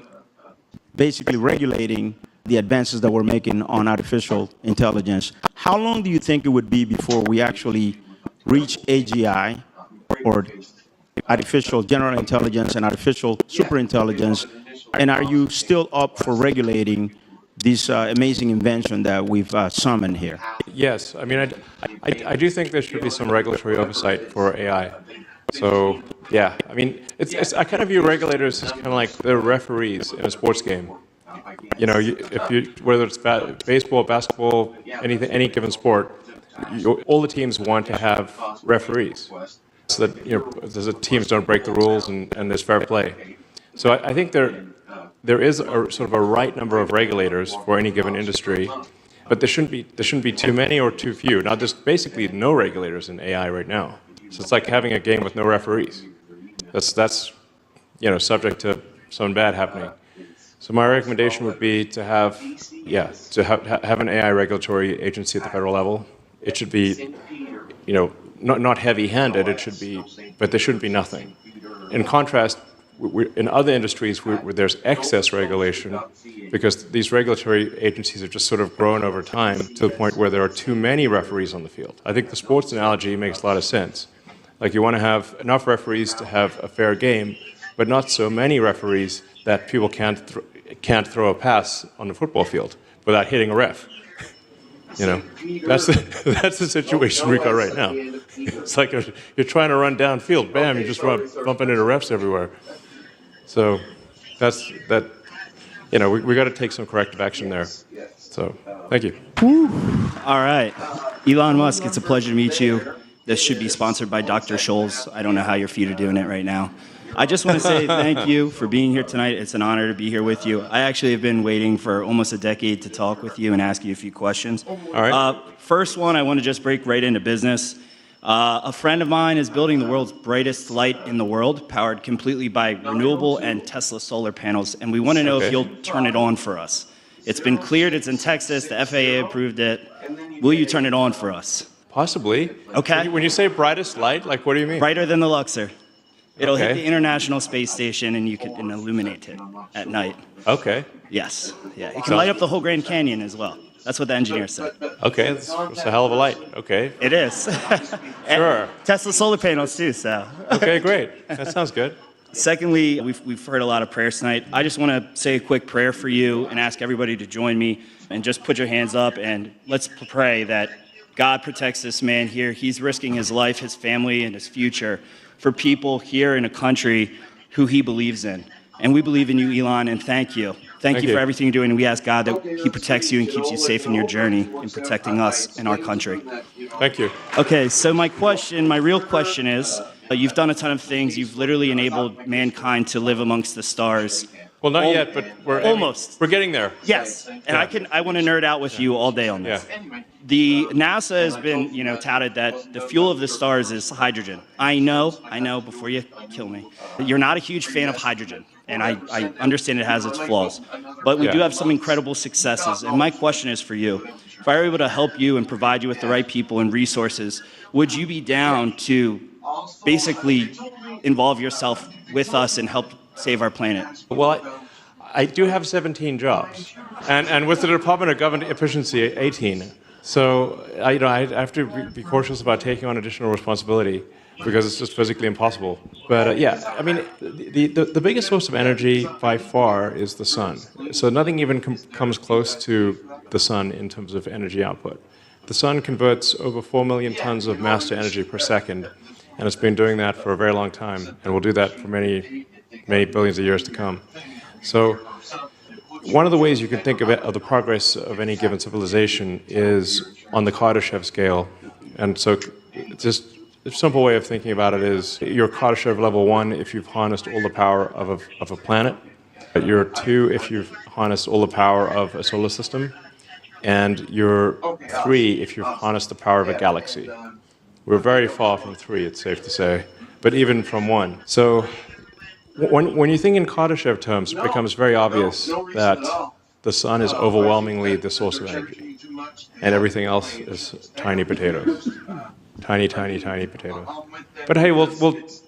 Speaker 16: basically regulating the advances that we're making on artificial intelligence. How long do you think it would be before we actually reach AGI, or artificial general intelligence and artificial superintelligence? And are you still up for regulating this amazing invention that we've summoned here?
Speaker 2: Yes, I mean, I do think there should be some regulatory oversight for AI. So, yeah, I mean, I kind of view regulators as kind of like they're referees in a sports game. You know, whether it's baseball, basketball, any given sport, all the teams want to have referees, so that the teams don't break the rules and there's fair play. So I think there is sort of a right number of regulators for any given industry, but there shouldn't be too many or too few. Now, there's basically no regulators in AI right now, so it's like having a game with no referees. That's subject to something bad happening. So my recommendation would be to have an AI regulatory agency at the federal level. It should be, not heavy-handed. It should be, but there shouldn't be nothing. In contrast, in other industries where there's excess regulation, because these regulatory agencies have just sort of grown over time to the point where there are too many referees on the field. I think the sports analogy makes a lot of sense. Like, you want to have enough referees to have a fair game, but not so many referees that people can't throw a pass on the football field without hitting a ref. That's the situation we've got right now. It's like you're trying to run downfield, bam, you just bumping into refs everywhere. So we got to take some corrective action there. So thank you.
Speaker 17: All right. Elon Musk, it's a pleasure to meet you. This should be sponsored by Dr. Scholl's. I don't know how your feet are doing it right now. I just want to say thank you for being here tonight. It's an honor to be here with you. I actually have been waiting for almost a decade to talk with you and ask you a few questions.
Speaker 2: All right.
Speaker 17: First one, I want to just break right into business. A friend of mine is building the world's brightest light in the world, powered completely by renewable and Tesla solar panels, and we want to know if you'll turn it on for us. It's been cleared. It's in Texas. The FAA approved it. Will you turn it on for us?
Speaker 2: Possibly.
Speaker 17: Okay.
Speaker 2: When you say brightest light, like, what do you mean?
Speaker 17: Brighter than the Luxor. It'll hit the International Space Station, and you can illuminate it at night.
Speaker 2: Okay.
Speaker 17: Yes. Yeah. It can light up the whole Grand Canyon as well. That's what the engineer said.
Speaker 2: Okay, it's a hell of a light. Okay.
Speaker 17: It is.
Speaker 2: Sure.
Speaker 17: Tesla solar panels too, so.
Speaker 2: Okay, great. That sounds good.
Speaker 17: Secondly, we've heard a lot of prayers tonight. I just want to say a quick prayer for you and ask everybody to join me and just put your hands up and let's pray that God protects this man here. He's risking his life, his family, and his future for people here in a country who he believes in. And we believe in you, Elon, and thank you. Thank you for everything you're doing, and we ask God that he protects you and keeps you safe in your journey in protecting us and our country.
Speaker 2: Thank you.
Speaker 17: Okay, so my real question is, you've done a ton of things. You've literally enabled mankind to live amongst the stars.
Speaker 2: Well, not yet, but we're
Speaker 17: almost.
Speaker 2: We're getting there.
Speaker 17: Yes, and I want to nerd out with you all day on this. Yeah. The NASA has been, touted that the fuel of the stars is hydrogen. I know, before you kill me, you're not a huge fan of hydrogen, and I understand it has its flaws, but we do have some incredible successes, and my question is for you. If I were able to help you and provide you with the right people and resources, would you be down to basically involve yourself with us and help save our planet?
Speaker 2: Well, I do have 17 jobs, and with the Department of Government Efficiency, 18. So I have to be cautious about taking on additional responsibility because it's just physically impossible. But I mean, the biggest source of energy by far is the sun. So nothing even comes close to the sun in terms of energy output. The sun converts over 4 million tons of mass to energy per second, and it's been doing that for a very long time, and will do that for many billions of years to come. So one of the ways you can think of the progress of any given civilization is on the Kardashev scale. And so just a simple way of thinking about it is you're Kardashev level 1 if you've harnessed all the power of a planet. You're 2 if you've harnessed all the power of a solar system. And you're 3 if you've harnessed the power of a galaxy. We're very far from 3, it's safe to say, but even from 1. So when you think in Kardashev terms, it becomes very obvious that the sun is overwhelmingly the source of energy, and everything else is tiny potatoes. Tiny, tiny, tiny potatoes. But hey,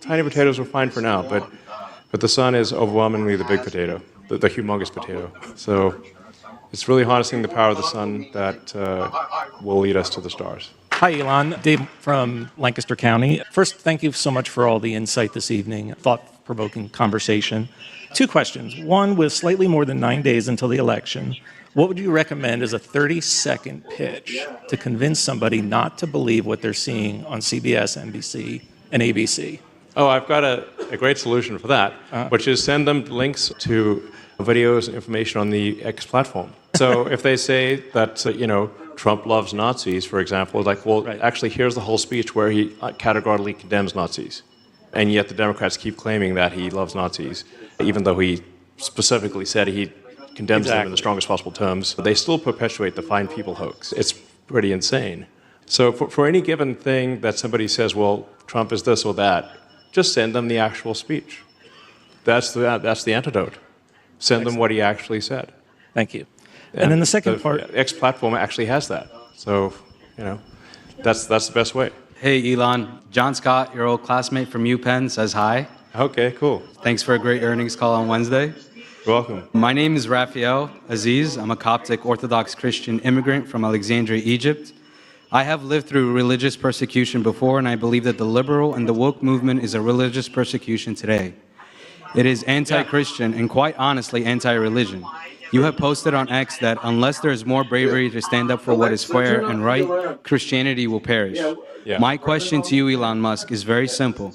Speaker 2: tiny potatoes are fine for now, but the sun is overwhelmingly the big potato, the humongous potato. So it's really harnessing the power of the sun that will lead us to the stars.
Speaker 18: Hi, Elon. Dave from Lancaster County. First, thank you so much for all the insight this evening. Thought thought-provoking conversation. 2 questions. One, with slightly more than 9 days until the election, what would you recommend as a 30-second pitch to convince somebody not to believe what they're seeing on CBS, NBC, and ABC?
Speaker 2: Oh, I've got a great solution for that, which is send them links to videos and information on the X platform. So if they say that, Trump loves Nazis, for example, actually, here's the whole speech where he categorically condemns Nazis. And yet the Democrats keep claiming that he loves Nazis, even though he specifically said he condemns them in the strongest possible terms. They still perpetuate the fine people hoax. It's pretty insane. So for any given thing that somebody says, well, Trump is this or that, just send them the actual speech. That's the antidote. Send them what he actually said.
Speaker 18: Thank you. And then the second part.
Speaker 2: X platform actually has that. So, that's the best way.
Speaker 19: Hey, Elon. John Scott, your old classmate from UPenn, says hi.
Speaker 2: Okay, cool.
Speaker 19: Thanks for a great earnings call on Wednesday.
Speaker 2: You're welcome.
Speaker 19: My name is Raphael Aziz. I'm a Coptic Orthodox Christian immigrant from Alexandria, Egypt. I have lived through religious persecution before, and I believe that the liberal and the woke movement is a religious persecution today. It is anti-Christian and quite honestly anti-religion. You have posted on X that unless there is more bravery to stand up for what is fair and right, Christianity will perish.
Speaker 2: Yeah.
Speaker 19: My question to you, Elon Musk, is very simple.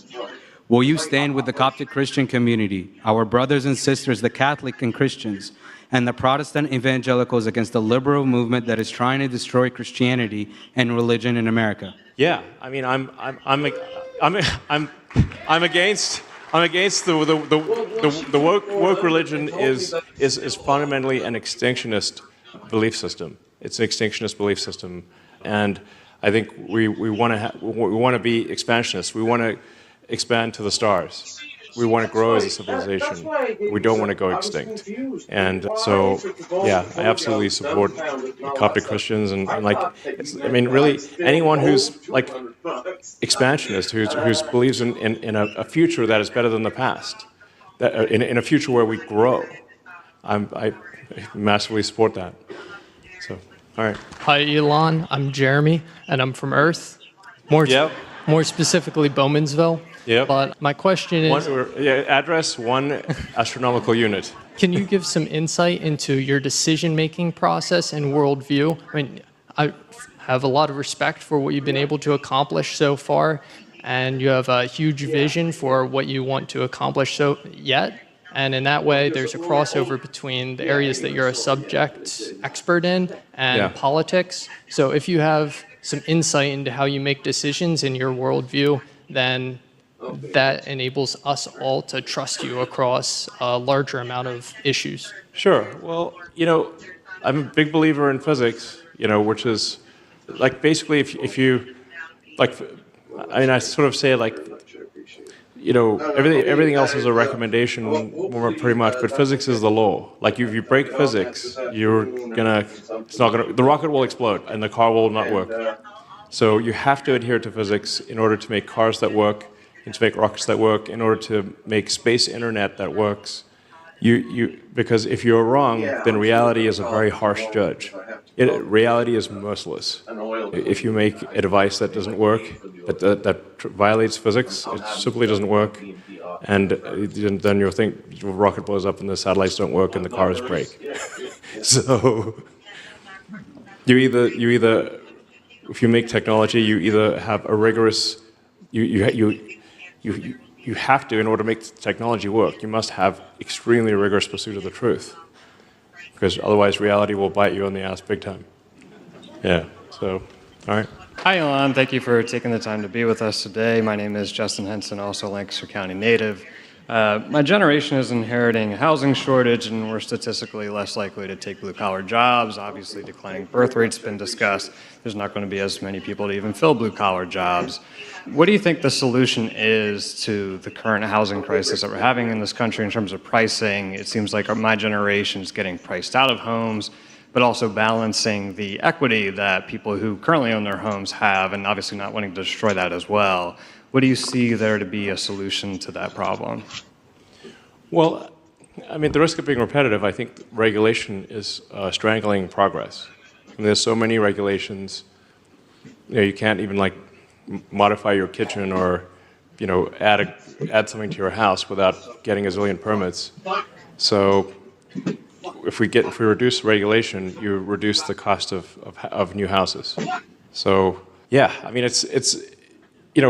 Speaker 19: Will you stand with the Coptic Christian community, our brothers and sisters, the Catholic and Christians, and the Protestant evangelicals against the liberal movement that is trying to destroy Christianity and religion in America?
Speaker 2: Yeah, I mean, I'm against the woke religion is fundamentally an extinctionist belief system. It's an extinctionist belief system, and I think we want to be expansionists. We want to expand to the stars. We want to grow as a civilization. We don't want to go extinct. And so, yeah, I absolutely support Coptic Christians and really anyone who's like expansionist, who believes in a future that is better than the past, that in a future where we grow. I massively support that. So, all right.
Speaker 20: Hi, Elon. I'm Jeremy, and I'm from Earth. More specifically, Bowmansville.
Speaker 2: Yep.
Speaker 20: But my question is...
Speaker 2: address 1 astronomical unit.
Speaker 20: Can you give some insight into your decision-making process and worldview? I mean, I have a lot of respect for what you've been able to accomplish so far, and you have a huge vision for what you want to accomplish yet. And in that way, there's a crossover between the areas that you're a subject expert in and politics. So if you have some insight into how you make decisions in your worldview, then that enables us all to trust you across a larger amount of issues.
Speaker 2: Sure. Well, I'm a big believer in physics, which is like basically if you I sort of say everything else is a recommendation pretty much, but physics is the law. Like if you break physics, the rocket will explode and the car will not work. So you have to adhere to physics in order to make cars that work, and to make rockets that work, in order to make space internet that works. Because if you're wrong, then reality is a very harsh judge. Reality is merciless. If you make a device that doesn't work, that violates physics, it simply doesn't work, and then you'll think the rocket blows up and the satellites don't work and the cars break. So you either if you make technology, you either have a rigorous you have to, in order to make technology work, you must have extremely rigorous pursuit of the truth, because otherwise reality will bite you on the ass big time. Yeah, so, all right.
Speaker 21: Hi, Elon. Thank you for taking the time to be with us today. My name is Justin Henson, also Lancaster County native. My generation is inheriting a housing shortage, and we're statistically less likely to take blue-collar jobs. Obviously, declining birth rates have been discussed. There's not going to be as many people to even fill blue-collar jobs. What do you think the solution is to the current housing crisis that we're having in this country in terms of pricing? It seems like my generation is getting priced out of homes, but also balancing the equity that people who currently own their homes have, and obviously not wanting to destroy that as well. What do you see there to be a solution to that problem?
Speaker 2: Well, I mean, the risk of being repetitive, I think regulation is strangling progress. I mean, there's so many regulations. You can't even modify your kitchen or add something to your house without getting a zillion permits. So if we reduce regulation, you reduce the cost of new houses. So yeah, I mean it's I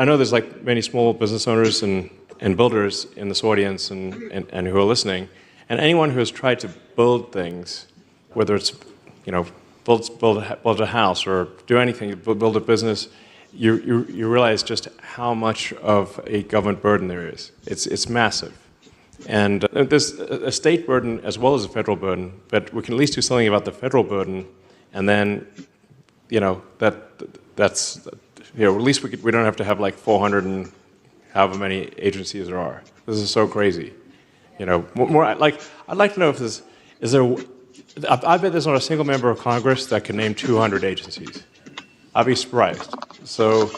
Speaker 2: know there's like many small business owners and builders in this audience and who are listening, and anyone who has tried to build things, whether it's build a house or do anything, build a business, you realize just how much of a government burden there is. It's massive. And there's a state burden as well as a federal burden, but we can at least do something about the federal burden, and then, that's at least we don't have to have like 400 and however many agencies there are. This is so crazy. More like I'd like to know if is there. I bet there's not a single member of Congress that can name 200 agencies. I'd be surprised. So,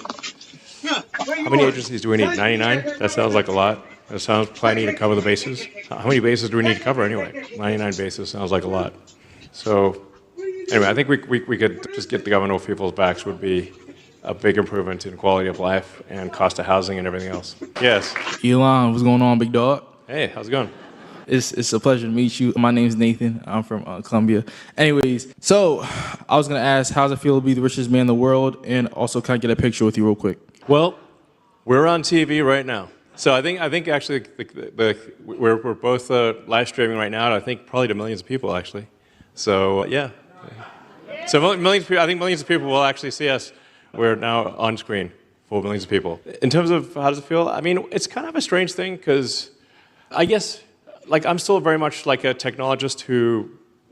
Speaker 2: how many agencies do we need? 99? That sounds like a lot. That sounds plenty to cover the bases. How many bases do we need to cover anyway? 99 bases sounds like a lot. So, anyway, I think we could just get the government off people's backs would be a big improvement in quality of life and cost of housing and everything else. Yes.
Speaker 1: Elon, what's going on, big dog?
Speaker 2: Hey, how's it going?
Speaker 1: It's a pleasure to meet you. My name's Nathan. I'm from Colombia. Anyways, so I was going to ask, how does it feel to be the richest man in the world? And also, can I get a picture with you real quick?
Speaker 2: Well, we're on TV right now. So I think actually we're both live streaming right now. I think probably to millions of people actually. So yeah. So millions of people. I think millions of people will actually see us. We're now on screen for millions of people. In terms of how does it feel? I mean, it's kind of a strange thing because I guess like I'm still very much like a technologist who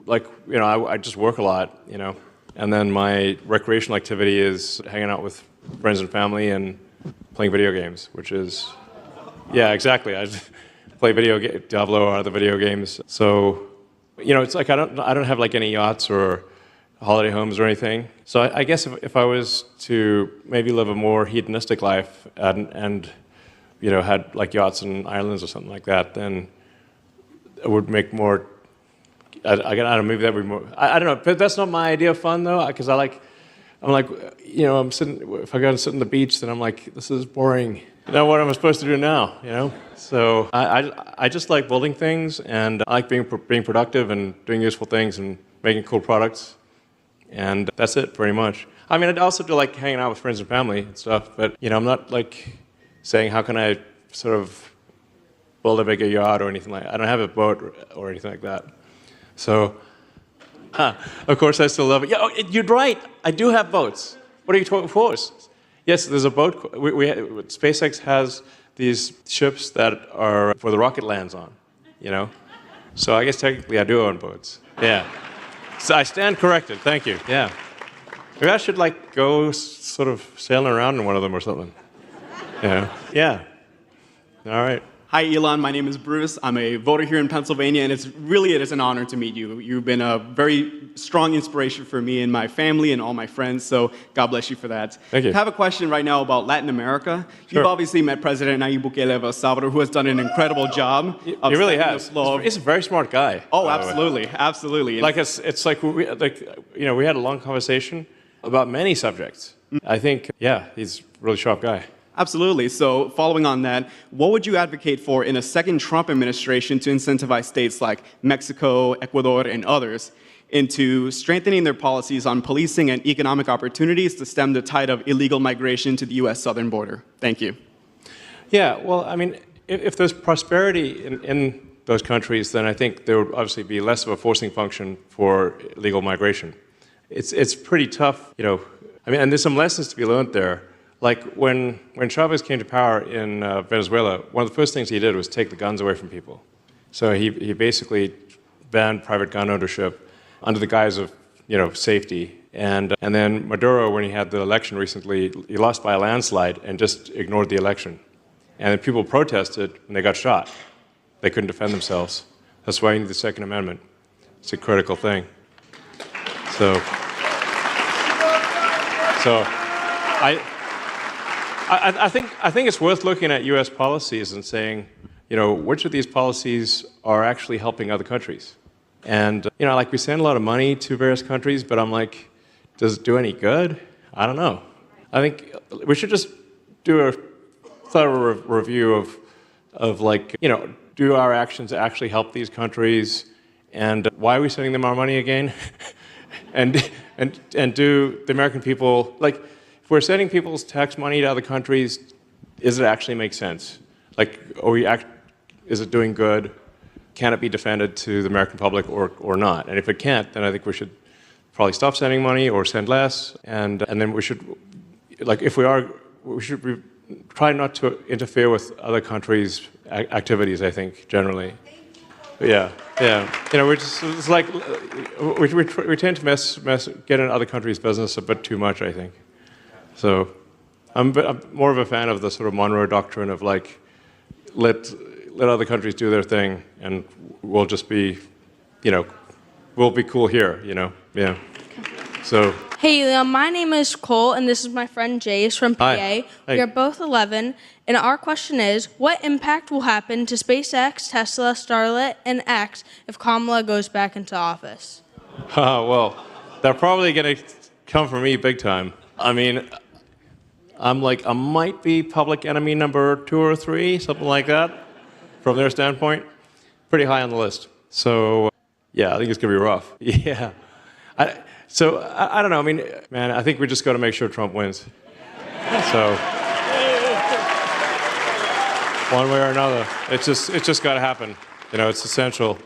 Speaker 2: I just work a lot, and then my recreational activity is hanging out with friends and family and playing video games, which is, yeah, exactly. I play Diablo or other video games. So, it's like I don't have like any yachts or holiday homes or anything. So I guess if I was to maybe live a more hedonistic life and had like yachts and islands or something like that, then it would make more. I don't know. Maybe that would be more. I don't know. But that's not my idea of fun though, because I'm sitting. If I go and sit on the beach, then I'm like, this is boring. What am I supposed to do now? So I just like building things, and I like being productive and doing useful things and making cool products, and that's it pretty much. I mean, I'd also do like hanging out with friends and family and stuff, but I'm not like saying how can I sort of build a bigger yacht or anything like that. I don't have a boat or anything like that. So, of course, I still love it. Yeah, you're right. I do have boats. What are you talking for? Yes, there's a boat. SpaceX has these ships that are for the rocket lands on, So I guess technically I do own boats. Yeah. So I stand corrected. Thank you. Yeah. Maybe I should go sort of sailing around in one of them or something. Yeah. All right.
Speaker 22: Hi, Elon. My name is Bruce. I'm a voter here in Pennsylvania, and it is an honor to meet you. You've been a very strong inspiration for me and my family and all my friends, so God bless you for that.
Speaker 2: Thank you.
Speaker 22: I have a question right now about Latin America.
Speaker 2: Sure.
Speaker 22: You've obviously met President Nayib Bukele of El Salvador, who has done an incredible job.
Speaker 2: He really has. He's a very smart guy.
Speaker 22: Oh, absolutely. Absolutely.
Speaker 2: It's like we had a long conversation about many subjects. I think, he's a really sharp guy.
Speaker 22: Absolutely. So following on that, what would you advocate for in a second Trump administration to incentivize states like Mexico, Ecuador, and others into strengthening their policies on policing and economic opportunities to stem the tide of illegal migration to the U.S. southern border? Thank you.
Speaker 2: Yeah, well, I mean, if there's prosperity in those countries, then I think there would obviously be less of a forcing function for illegal migration. It's pretty tough, and there's some lessons to be learned there. Like when Chavez came to power in Venezuela, one of the first things he did was take the guns away from people. So he basically banned private gun ownership under the guise of safety. And then Maduro, when he had the election recently, he lost by a landslide and just ignored the election. And then people protested and they got shot. They couldn't defend themselves. That's why you need the Second Amendment. It's a critical thing. So I think it's worth looking at U.S. policies and saying, which of these policies are actually helping other countries? And, we send a lot of money to various countries, but I'm like, does it do any good? I don't know. I think we should just do a thorough review of like, do our actions actually help these countries, and why are we sending them our money again? and do the American people, like, if we're sending people's tax money to other countries, does it actually make sense? Like, is it doing good? Can it be defended to the American public or not? And if it can't, then I think we should probably stop sending money or send less, and then we should, like, if we are, we should try not to interfere with other countries' activities, I think, generally. But yeah. We're just, it's like, we tend to get in other countries' business a bit too much, I think. So I'm more of a fan of the sort of Monroe Doctrine of, like, let other countries do their thing, and we'll just be, we'll be cool here, Yeah. So.
Speaker 3: Hey, Liam, my name is Cole, and this is my friend Jace from PA.
Speaker 2: Hi.
Speaker 3: We are both 11, and our question is, what impact will happen to SpaceX, Tesla, Starlink, and X if Kamala goes back into office?
Speaker 2: Well, they're probably going to come for me big time. I mean, I might be public enemy number 2 or 3, something like that, from their standpoint. Pretty high on the list. So, yeah, I think it's going to be rough. Yeah. I don't know. I mean, man, I think we just got to make sure Trump wins. So, one way or another, it's just got to happen. It's essential.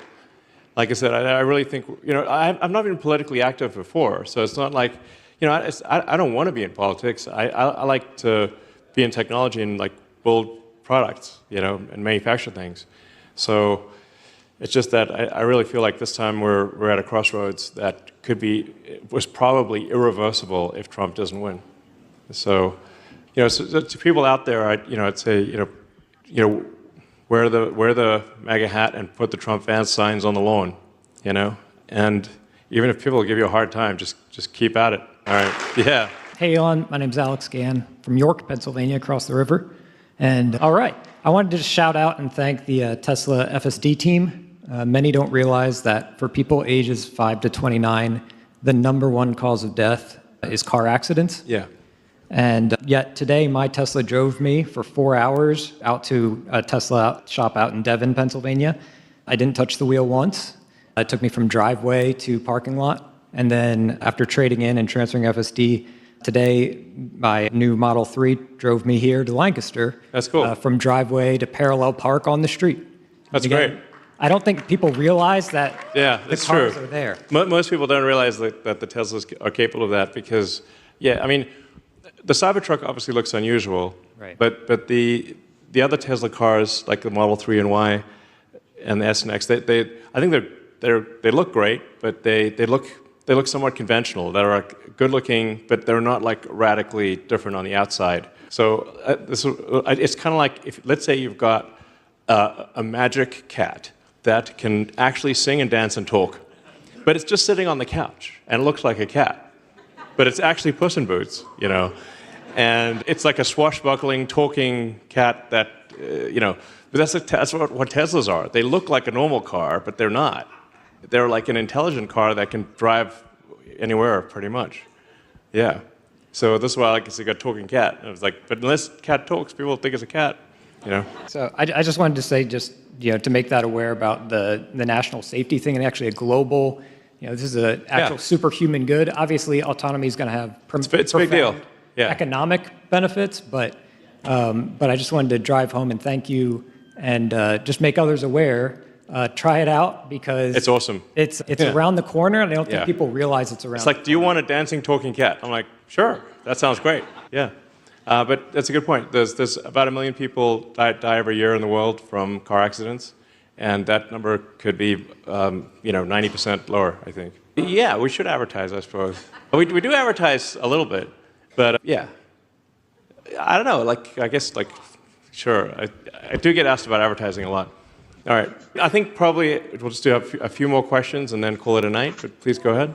Speaker 2: Like I said, I really think, I've not been politically active before, so it's not like, I don't want to be in politics. I like to be in technology and, like, build products, and manufacture things. So it's just that I really feel like this time we're at a crossroads that was probably irreversible if Trump doesn't win. So, so to people out there, I'd say, wear the MAGA hat and put the Trump fans signs on the lawn, and even if people give you a hard time, just keep at it. All right. Yeah.
Speaker 4: Hey, Elon. My name's Alex Gann from York, Pennsylvania, across the river. And all right, I wanted to just shout out and thank the Tesla FSD team. Many don't realize that for people ages 5 to 29, the #1 cause of death is car accidents.
Speaker 2: Yeah.
Speaker 4: And yet today, my Tesla drove me for 4 hours out to a Tesla shop out in Devon, Pennsylvania. I didn't touch the wheel once. It took me from driveway to parking lot. And then after trading in and transferring FSD, today my new Model 3 drove me here to Lancaster.
Speaker 2: That's cool.
Speaker 4: From driveway to parallel park on the street.
Speaker 2: That's great.
Speaker 4: I don't think people realize that the cars
Speaker 2: true.
Speaker 4: are there.
Speaker 2: Most people don't realize that the Teslas are capable of that because, I mean, the Cybertruck obviously looks unusual,
Speaker 4: right.
Speaker 2: but the other Tesla cars, like the Model 3 and Y and the S and X, I think they look great, but they look somewhat conventional. They're like good looking, but they're not like radically different on the outside. So it's kind of like let's say you've got a magic cat that can actually sing and dance and talk, but it's just sitting on the couch and it looks like a cat, but it's actually Puss in Boots, and it's like a swashbuckling talking cat that but that's what Teslas are. They look like a normal car, but they're not. They're like an intelligent car that can drive anywhere, pretty much. Yeah. So this is why I like to got talking cat. And I was like, but unless cat talks, people think it's a cat.
Speaker 4: So I just wanted to say, to make that aware about the national safety thing and actually a global, this is an actual superhuman good. Obviously, autonomy is going to have
Speaker 2: it's a big deal. Yeah.
Speaker 4: Economic benefits, but I just wanted to drive home and thank you and just make others aware. Try it out because
Speaker 2: it's awesome.
Speaker 4: It's around the corner, and I don't think people realize it's around.
Speaker 2: It's like, do you want a dancing, talking cat? I'm like, sure, that sounds great. Yeah, but that's a good point. There's about 1 million people die every year in the world from car accidents, and that number could be 90% lower, I think. Yeah, we should advertise, I suppose. We do advertise a little bit, but yeah, I don't know. I guess sure. I do get asked about advertising a lot. All right. I think probably we'll just do a few more questions and then call it a night, but please go ahead.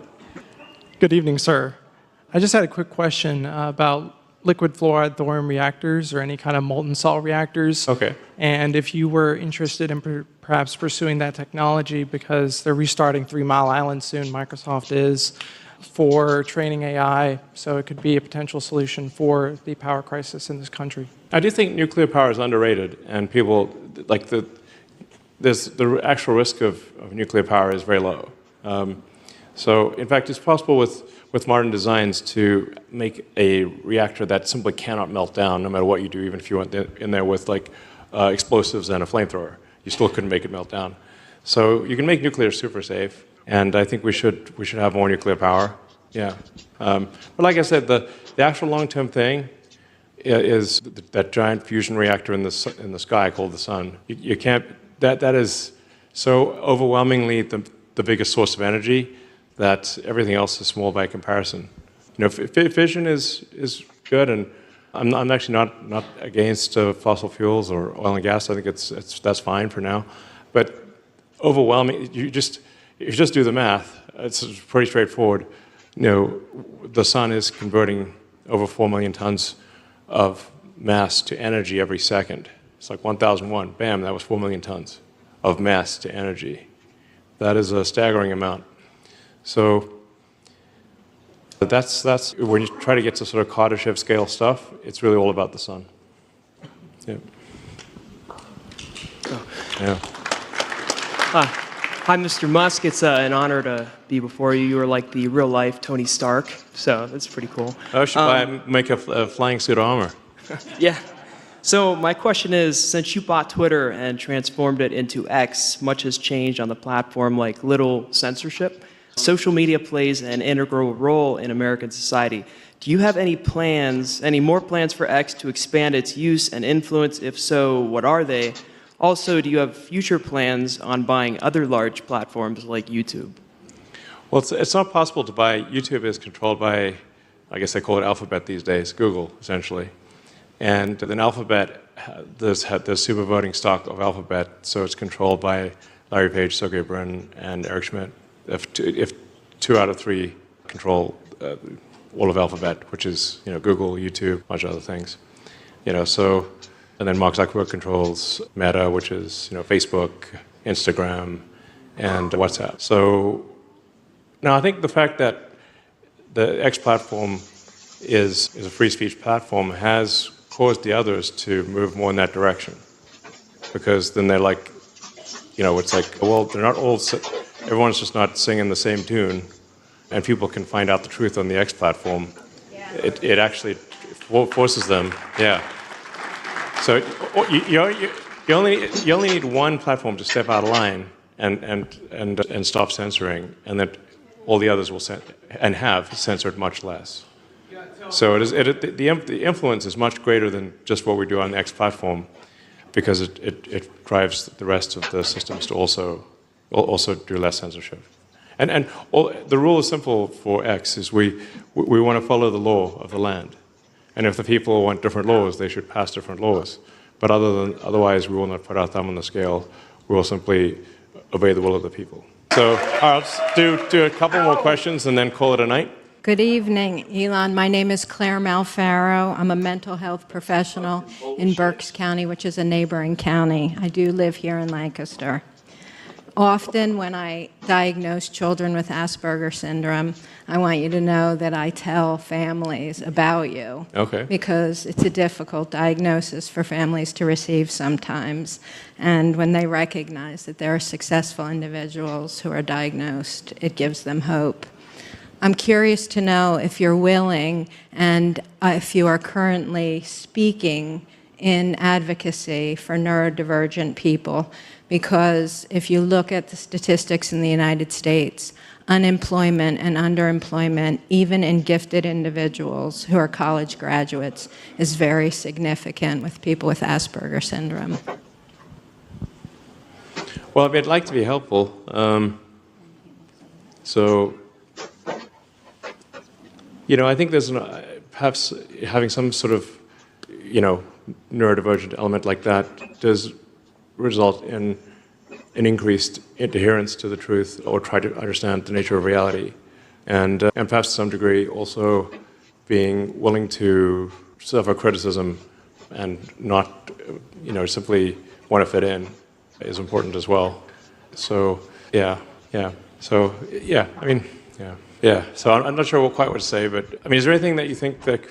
Speaker 23: Good evening, sir. I just had a quick question about liquid fluoride thorium reactors or any kind of molten salt reactors.
Speaker 2: Okay.
Speaker 23: And if you were interested in perhaps pursuing that technology because they're restarting 3 Mile Island soon, Microsoft is. for training AI, so it could be a potential solution for the power crisis in this country.
Speaker 2: I do think nuclear power is underrated, and people like the actual risk of nuclear power is very low. So, in fact, it's possible with modern designs to make a reactor that simply cannot melt down, no matter what you do, even if you went in there with like explosives and a flamethrower, you still couldn't make it melt down. So you can make nuclear super safe, and I think we should have more nuclear power. Yeah, but like I said, the actual long-term thing is that giant fusion reactor in the sky called the sun. You can't. That is so overwhelmingly the biggest source of energy that everything else is small by comparison. You know, fission is good, and I'm actually not against fossil fuels or oil and gas. I think that's fine for now, but overwhelming. You just do the math. It's pretty straightforward. You know, the sun is converting over 4 million tons of mass to energy every second. It's like 1001. Bam, that was 4 million tons of mass to energy. That is a staggering amount. So that's when you try to get to sort of Kardashev scale stuff, it's really all about the sun. Yeah. Yeah.
Speaker 5: Hi, Mr. Musk. It's an honor to be before you. You are like the real-life Tony Stark, so that's pretty cool.
Speaker 2: I should make a flying suit armor.
Speaker 5: Yeah. So my question is, since you bought Twitter and transformed it into X, much has changed on the platform, like little censorship. Social media plays an integral role in American society. Do you have any more plans for X to expand its use and influence? If so, what are they? Also, do you have future plans on buying other large platforms like YouTube?
Speaker 2: Well, it's not possible to buy. YouTube is controlled by, I guess they call it Alphabet these days, Google, essentially. And then Alphabet, there's super voting stock of Alphabet, so it's controlled by Larry Page, Sergey Brin, and Eric Schmidt. If 2 out of 3 control all of Alphabet, which is Google, YouTube, a bunch of other things. So, and then Mark Zuckerberg controls Meta, which is Facebook, Instagram, and WhatsApp. So now I think the fact that the X platform is a free speech platform has caused the others to move more in that direction, because then they're like, it's like, well, they're not all. Everyone's just not singing the same tune, and people can find out the truth on the X platform. Yeah. It actually forces them, yeah. So you only need one platform to step out of line and stop censoring, and then all the others will have censored much less. So the influence is much greater than just what we do on the X platform, because it drives the rest of the systems to also do less censorship. And the rule is simple for X, is we want to follow the law of the land. And if the people want different laws, they should pass different laws. But otherwise, we will not put our thumb on the scale. We will simply obey the will of the people. So, all right, let's do a couple more questions and then call it a night.
Speaker 6: Good evening, Elon. My name is Claire Malfaro. I'm a mental health professional in Berks County, which is a neighboring county. I do live here in Lancaster. Often when I diagnose children with Asperger's syndrome, I want you to know that I tell families about you.
Speaker 2: Okay.
Speaker 6: Because it's a difficult diagnosis for families to receive sometimes. And when they recognize that there are successful individuals who are diagnosed, it gives them hope. I'm curious to know if you're willing and if you are currently speaking in advocacy for neurodivergent people, because if you look at the statistics in the United States, unemployment and underemployment, even in gifted individuals who are college graduates, is very significant with people with Asperger's syndrome.
Speaker 2: Well, I'd like to be helpful. I think there's perhaps having some sort of, neurodivergent element like that does result in an increased adherence to the truth, or try to understand the nature of reality, and perhaps to some degree also being willing to suffer criticism and not, simply want to fit in is important as well. So, yeah. So, yeah, yeah. Yeah, so I'm not sure quite what to say, but I mean, is there anything that you think that,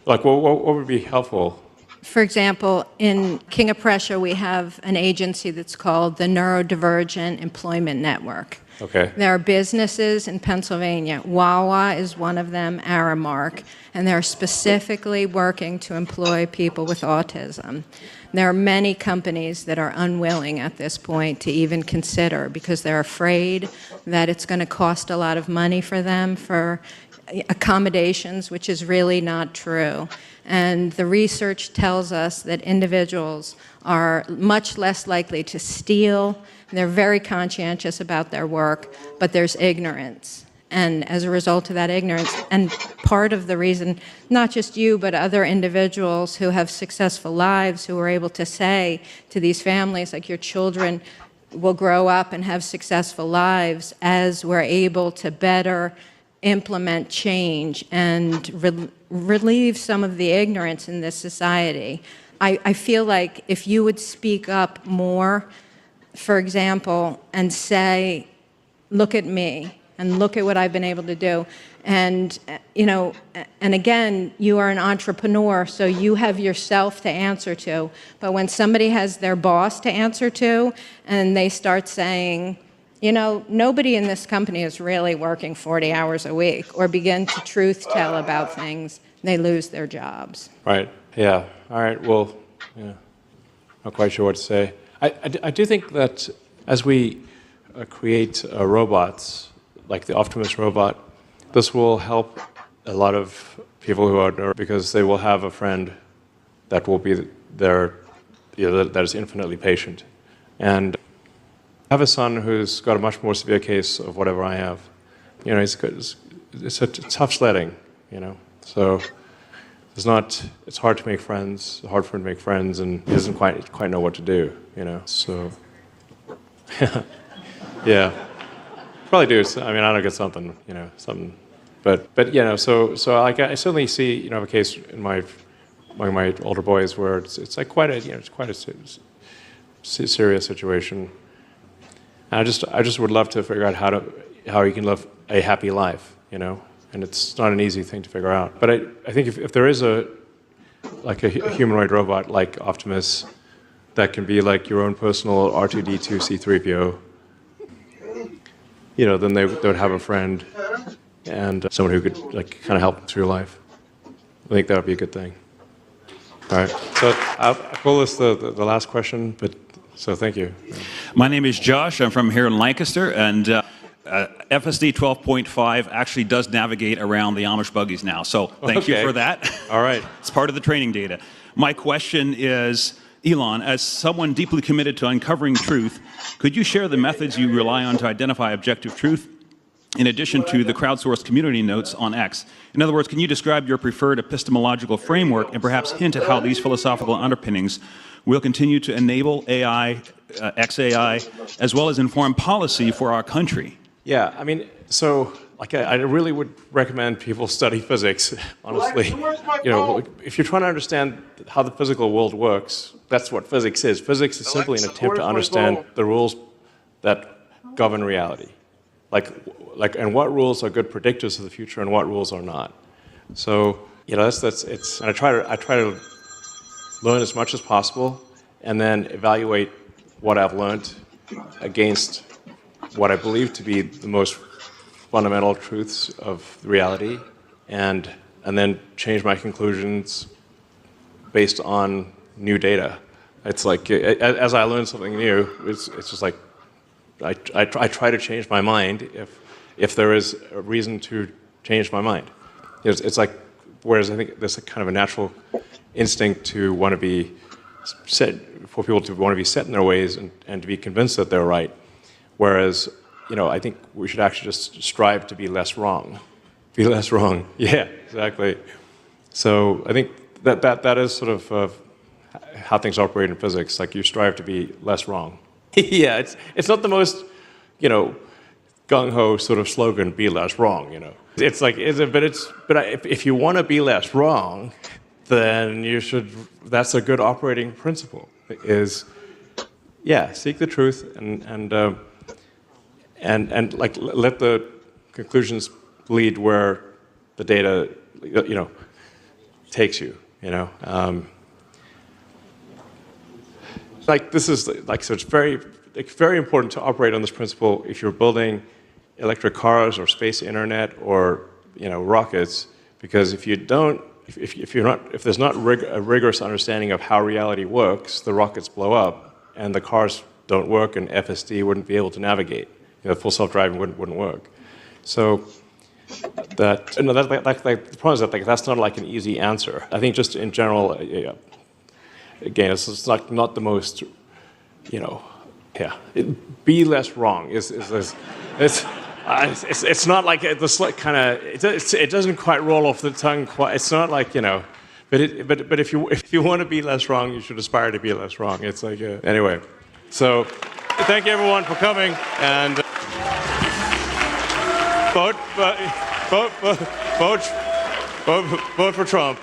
Speaker 2: like, what would be helpful?
Speaker 6: For example, in King of Prussia, we have an agency that's called the Neurodivergent Employment Network.
Speaker 2: Okay.
Speaker 6: There are businesses in Pennsylvania. Wawa is one of them, Aramark, and they're specifically working to employ people with autism. There are many companies that are unwilling at this point to even consider because they're afraid that it's going to cost a lot of money for them for accommodations, which is really not true. And the research tells us that individuals are much less likely to steal. They're very conscientious about their work, but there's ignorance. And as a result of that ignorance, and part of the reason, not just you, but other individuals who have successful lives who are able to say to these families, like, your children will grow up and have successful lives as we're able to better implement change and relieve some of the ignorance in this society. I feel like if you would speak up more, for example, and say, look at me and look at what I've been able to do. And, and again, you are an entrepreneur, so you have yourself to answer to. But when somebody has their boss to answer to and they start saying, nobody in this company is really working 40 hours a week, or begin to truth tell about things, they lose their jobs.
Speaker 2: Right, yeah. All right, well, yeah. Not quite sure what to say. I do think that as we create robots, like the Optimus robot, this will help a lot of people who are, because they will have a friend that will be there, that is infinitely patient. And I have a son who's got a much more severe case of whatever I have. It's tough sledding, So it's hard to make friends, hard for him to make friends, and he doesn't quite know what to do, So, yeah, probably do. I mean, I don't get something, something, but so like I certainly see, a case in my older boys where it's like quite a serious situation. And I just would love to figure out how you can live a happy life, and it's not an easy thing to figure out. But I think if there is a humanoid robot like Optimus that can be like your own personal R2-D2 C-3PO, then they would have a friend and someone who could kind of help them through life. I think that would be a good thing. All right, so I'll call this the last question, but so thank you.
Speaker 7: My name is Josh. I'm from here in Lancaster, and FSD 12.5 actually does navigate around the Amish buggies now, so thank you for that.
Speaker 2: All right.
Speaker 7: It's part of the training data. My question is, Elon, as someone deeply committed to uncovering truth, could you share the methods you rely on to identify objective truth, in addition to the crowdsourced community notes on X? In other words, can you describe your preferred epistemological framework and perhaps hint at how these philosophical underpinnings will continue to enable AI, XAI, as well as inform policy for our country?
Speaker 2: Yeah, I mean, so I really would recommend people study physics, honestly. If you're trying to understand how the physical world works, that's what physics is. Physics is simply an attempt to understand the rules that govern reality. And what rules are good predictors of the future and what rules are not. So, it's, and I try to learn as much as possible and then evaluate what I've learned against what I believe to be the most fundamental truths of reality, and then change my conclusions based on new data. It's like, as I learn something new, it's just like, I try to change my mind if there is a reason to change my mind. It's like, whereas I think there's a kind of a natural instinct to want to be set, for people to want to be set in their ways and to be convinced that they're right. Whereas, I think we should actually just strive to be less wrong. Be less wrong. Yeah, exactly. So I think that is sort of how things operate in physics. Like, you strive to be less wrong. Yeah, it's not the most, gung-ho sort of slogan, be less wrong, It's like, if you want to be less wrong, then that's a good operating principle, is, seek the truth and let the conclusions lead where the data, takes you. This is so it's very important to operate on this principle if you're building electric cars or space internet or rockets, because if you don't, if there's not a rigorous understanding of how reality works, the rockets blow up and the cars don't work, and FSD wouldn't be able to navigate. Full self-driving wouldn't work. So the problem is that that's not like an easy answer. I think just in general, again, it's not the most, be less wrong. It's not like this kind of, it doesn't quite roll off the tongue quite. It's not like, but if you want to be less wrong, you should aspire to be less wrong. It's like, anyway. So thank you everyone for coming, and vote for Trump.